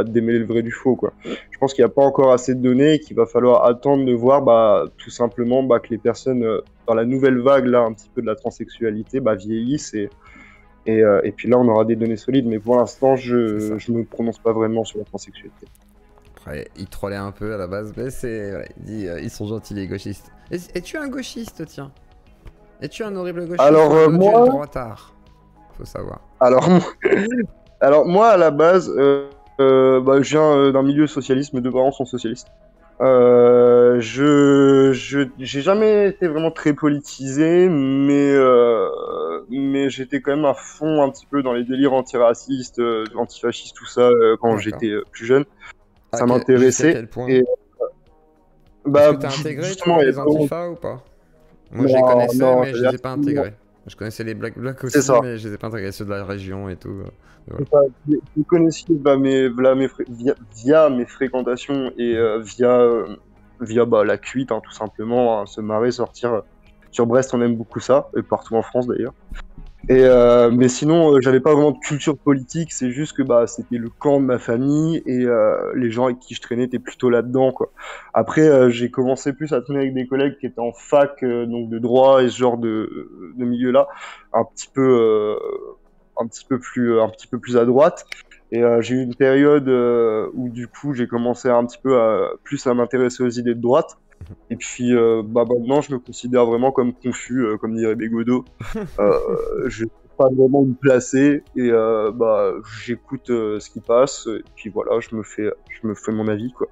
démêler le vrai du faux quoi. Je pense qu'il n'y a pas encore assez de données et qu'il va falloir attendre de voir tout simplement que les personnes dans la nouvelle vague là un petit peu de la transsexualité vieillissent et puis là on aura des données solides, mais pour l'instant je me prononce pas vraiment sur la transsexualité. Après, il trollait un peu à la base, mais c'est... Ouais, il dit ils sont gentils les gauchistes. Es-tu un gauchiste, tiens? Es-tu un horrible gauchiste? Alors ou un moi... droitard, faut savoir. Alors moi à la base, je viens d'un milieu socialiste, mes deux parents sont socialistes. J'ai jamais été vraiment très politisé, mais j'étais quand même à fond un petit peu dans les délires antiracistes, antifascistes, tout ça quand j'étais plus jeune. Ça m'intéressait. À quel point? Et est-ce que t'as intégré justement toi, les antifas ou pas? Moi je les connaissais, mais je les ai pas intégrés. Je connaissais les Black Blocs aussi, mais je les ai pas intégrés, ceux de la région et tout. Voilà. Je connaissais via mes fréquentations et via la cuite, hein, tout simplement, hein, se marrer, sortir. Sur Brest, on aime beaucoup ça, et partout en France d'ailleurs. Mais sinon, j'avais pas vraiment de culture politique, c'est juste que bah, c'était le camp de ma famille et les gens avec qui je traînais étaient plutôt là-dedans, quoi. Après, j'ai commencé plus à traîner avec des collègues qui étaient en fac, donc de droit et ce genre de milieu-là, un petit peu, un petit peu plus à droite. Et j'ai eu une période où du coup, j'ai commencé un petit peu plus à m'intéresser aux idées de droite. Et puis, bah, maintenant, je me considère vraiment comme confus, comme dirait Bégodeau. Je ne sais pas vraiment me placer et bah, j'écoute ce qui passe. Et puis voilà, je me fais mon avis, quoi.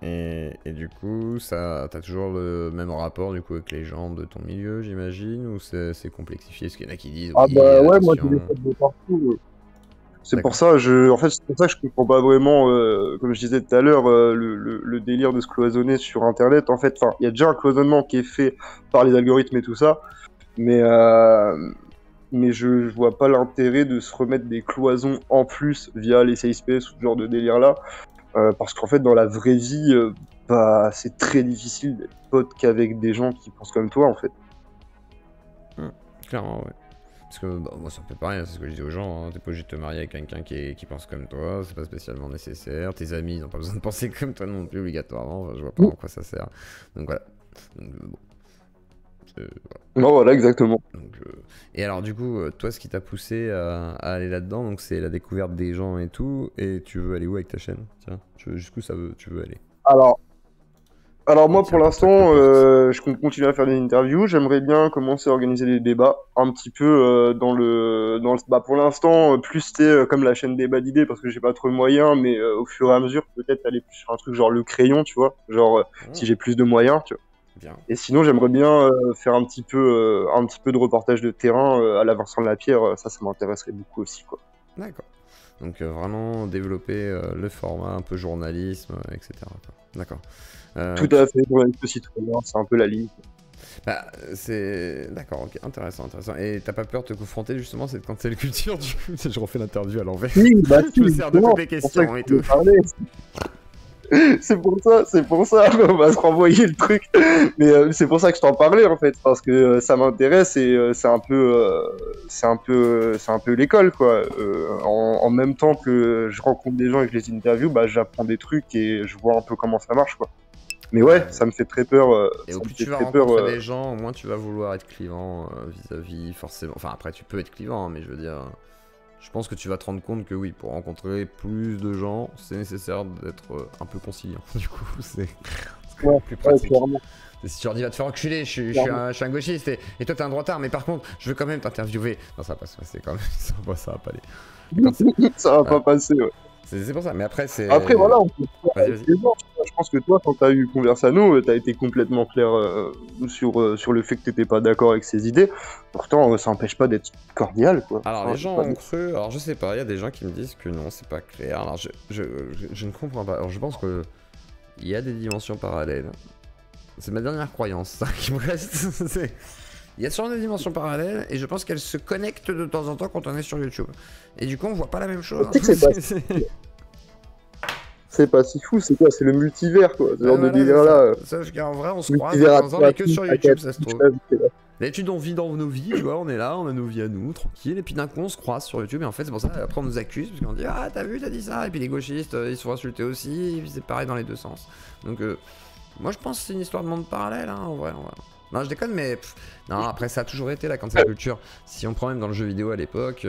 Et du coup, t'as toujours le même rapport du coup avec les gens de ton milieu, j'imagine, ou c'est complexifié? Est-ce qu'il y en a qui disent Ah oui, bah ouais, moi, j'ai des attention. potes de partout. C'est D'accord. pour ça, en fait, c'est pour ça que je comprends pas vraiment, comme je disais tout à l'heure, le délire de se cloisonner sur Internet. En fait, enfin, il y a déjà un cloisonnement qui est fait par les algorithmes et tout ça, mais je vois pas l'intérêt de se remettre des cloisons en plus via les safe space ou ce genre de délire-là, parce qu'en fait, dans la vraie vie, bah, c'est très difficile d'être pote qu'avec des gens qui pensent comme toi, en fait. Clairement, ouais. Parce que bah, moi, ça me fait pareil, hein, c'est ce que je dis aux gens. Hein. T'es pas obligé de te marier avec quelqu'un qui pense comme toi, c'est pas spécialement nécessaire. Tes amis, ils n'ont pas besoin de penser comme toi non plus, obligatoirement. Enfin, je vois pas en quoi ça sert. Donc voilà. Donc, bon. Voilà. Non, voilà, exactement. Donc, et alors, du coup, toi, ce qui t'a poussé à aller là-dedans, donc c'est la découverte des gens et tout. Et tu veux aller où avec ta chaîne? Tiens, jusqu'où tu veux aller? Alors, moi, Tiens, pour pour toi, l'instant, que je compte continuer à faire des interviews. J'aimerais bien commencer à organiser des débats, un petit peu bah, pour l'instant, plus tu sais, comme la chaîne Débat d'idées, parce que j'ai pas trop de moyens, mais au fur et à mesure, peut-être aller plus sur un truc genre le crayon, tu vois, genre si j'ai plus de moyens, tu vois. bien. Et sinon, j'aimerais bien faire un petit peu de reportage de terrain à la Vincent Lapierre. Ça m'intéresserait beaucoup aussi, quoi. D'accord. Donc vraiment développer le format, un peu journalisme, etc. quoi. D'accord. Tout à fait, journaliste citoyen, c'est un peu la ligne. Bah, c'est... D'accord, ok, intéressant, intéressant. Et t'as pas peur de te confronter justement à cette cancel culture du coup? Je refais l'interview à l'envers. Oui, bah, Je me sers de justement, toutes les c'est pour ça questions que et je voulais tout. parler. C'est pour ça, on va se renvoyer le truc. Mais c'est pour ça que je t'en parlais en fait, parce que ça m'intéresse et c'est un peu l'école quoi. En même temps que je rencontre des gens et que je les interview, bah j'apprends des trucs et je vois un peu comment ça marche quoi. Mais ouais, ça me fait très peur. Et Ça au me plus fait tu vas très peur. rencontrer des gens, au moins tu vas vouloir être clivant vis-à-vis forcément. Enfin après tu peux être clivant, hein, mais je veux dire, je pense que tu vas te rendre compte que oui, pour rencontrer plus de gens, c'est nécessaire d'être un peu conciliant. Du coup, c'est Ouais, plus pratique. clairement. Et si tu leur dis va te faire enculer, je suis un gauchiste et toi t'es un droitard, mais par contre je veux quand même t'interviewer. Non, ça va pas se passer quand même, ça va pas aller. D'accord, Ça va pas passer. Ouais. c'est pour ça, mais après c'est. Après voilà, on peut Vas-y, vas-y. les gens, je pense que toi, quand tu as eu Conversano, tu as été complètement clair sur le fait que tu n'étais pas d'accord avec ses idées. Pourtant, ça n'empêche pas d'être cordial, quoi. Alors Enfin, les gens pas ont cru, alors je sais pas, il y a des gens qui me disent que non, c'est pas clair. Alors je ne comprends pas. Alors je pense que il y a des dimensions parallèles. C'est ma dernière croyance, ça qui me reste. Il y a sûrement des dimensions parallèles et je pense qu'elles se connectent de temps en temps quand on est sur YouTube. Et du coup, on voit pas la même chose. Tu sais que c'est pas si fou, c'est quoi? C'est le multivers, quoi. Ce genre de délire-là. Sauf qu'en vrai, on se croise de Multivers temps en temps, mais que sur YouTube, ça se trouve. à D'habitude, on vit dans nos vies, tu vois, on est là, on a nos vies à nous, tranquille, et puis d'un coup, on se croise sur YouTube, et en fait, c'est pour ça, après, on nous accuse, parce qu'on dit, ah, t'as vu, t'as dit ça, et puis les gauchistes, ils se font insulter aussi, et puis c'est pareil dans les deux sens. Donc, moi, je pense que c'est une histoire de monde parallèle, hein, en vrai. Non, je déconne, mais non, après, ça a toujours été la cancel culture. Si on prend même dans le jeu vidéo à l'époque,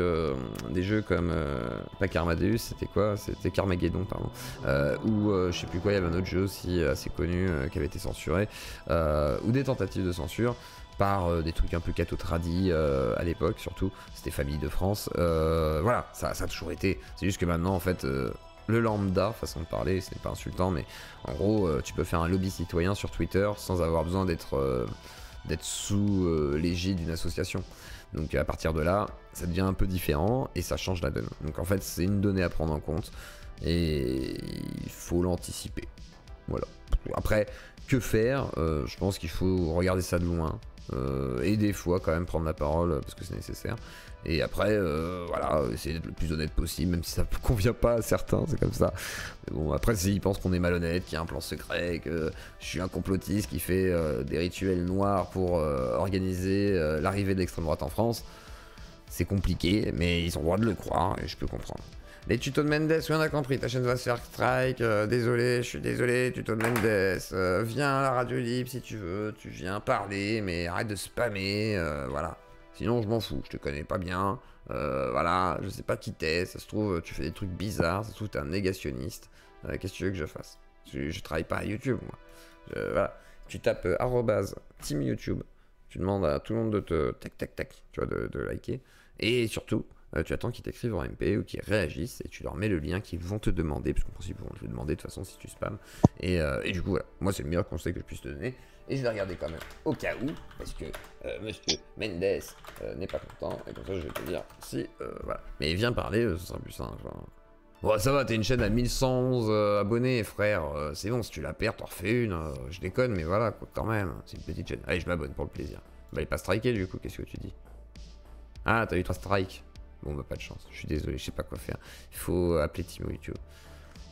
des jeux comme pas Carmadeus, c'était quoi? C'était Carmageddon, pardon. Ou je sais plus quoi, il y avait un autre jeu aussi assez connu qui avait été censuré, ou des tentatives de censure par des trucs un peu catho-tradis à l'époque, surtout. C'était Famille de France. Voilà, ça a toujours été. C'est juste que maintenant, en fait. Le lambda, façon de parler, ce n'est pas insultant, mais en gros, tu peux faire un lobby citoyen sur Twitter sans avoir besoin d'être sous l'égide d'une association. Donc à partir de là, ça devient un peu différent et ça change la donne. Donc en fait, c'est une donnée à prendre en compte et il faut l'anticiper. Voilà. Après, que faire? Je pense qu'il faut regarder ça de loin. Et des fois quand même prendre la parole parce que c'est nécessaire. Et après, voilà, essayer d'être le plus honnête possible, même si ça ne convient pas à certains, c'est comme ça. Mais bon, après, s'ils pensent qu'on est malhonnête, qu'il y a un plan secret, que je suis un complotiste qui fait des rituels noirs pour organiser l'arrivée de l'extrême droite en France, c'est compliqué, mais ils ont le droit de le croire et je peux comprendre. Les tutos de Mendes, oui on a compris, ta chaîne va se faire strike, désolé, je suis désolé, tuto de Mendes, viens à la radio libre si tu veux, tu viens parler, mais arrête de spammer, voilà. Sinon je m'en fous, je te connais pas bien, voilà, je sais pas qui t'es, ça se trouve tu fais des trucs bizarres, ça se trouve t'es un négationniste, qu'est-ce que tu veux que je fasse? Je travaille pas à YouTube moi. Voilà. Tu tapes @team YouTube, tu demandes à tout le monde de te tac, tu vois, de liker, et surtout, tu attends qu'ils t'écrivent en MP ou qu'ils réagissent, et tu leur mets le lien qu'ils vont te demander, parce qu'en principe, je vais demander de toute façon si tu spams, et du coup, voilà, moi c'est le meilleur conseil que je puisse te donner, et je vais regarder quand même, au cas où, parce que Monsieur Mendes n'est pas content, et comme ça je vais te dire si, voilà. Mais viens parler, ce sera plus simple, genre. Bon, ça va, t'es une chaîne à 1111 abonnés, frère. C'est bon, si tu la perds, t'en refais une. Je déconne, mais voilà, quoi, quand même. C'est une petite chaîne. Allez, je m'abonne pour le plaisir. Bah, il est pas striké, du coup, qu'est-ce que tu dis? Ah, t'as eu 3 strikes. Bon, bah, pas de chance. Je suis désolé, je sais pas quoi faire. Il faut appeler Team YouTube.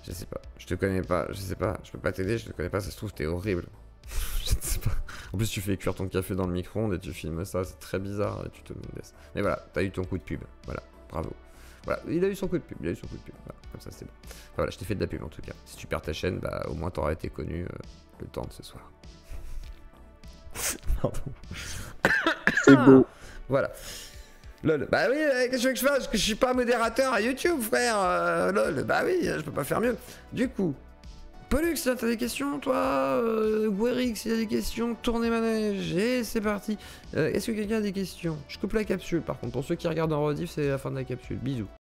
Je sais pas. Je te connais pas. Je sais pas. Je peux pas t'aider, je te connais pas. Ça se trouve, t'es horrible. Je ne sais pas. En plus, tu fais cuire ton café dans le micro-ondes et tu filmes ça. C'est très bizarre. Et tu te laisses. Mais voilà, t'as eu ton coup de pub. Voilà, bravo. Voilà, il a eu son coup de pub, Voilà, comme ça c'est bon. Enfin, voilà, je t'ai fait de la pub en tout cas. Si tu perds ta chaîne, bah au moins t'auras été connu le temps de ce soir. Pardon. C'est beau. Voilà. Lol, bah oui, qu'est-ce que tu veux que je fasse? Parce que je suis pas modérateur à YouTube, frère. Lol, bah oui, je peux pas faire mieux. Du coup, Pollux, là t'as des questions, toi? Guerix, il y a des questions. Tournez manège, et c'est parti. Est-ce que quelqu'un a des questions? Je coupe la capsule par contre. Pour ceux qui regardent en rediff, c'est la fin de la capsule. Bisous.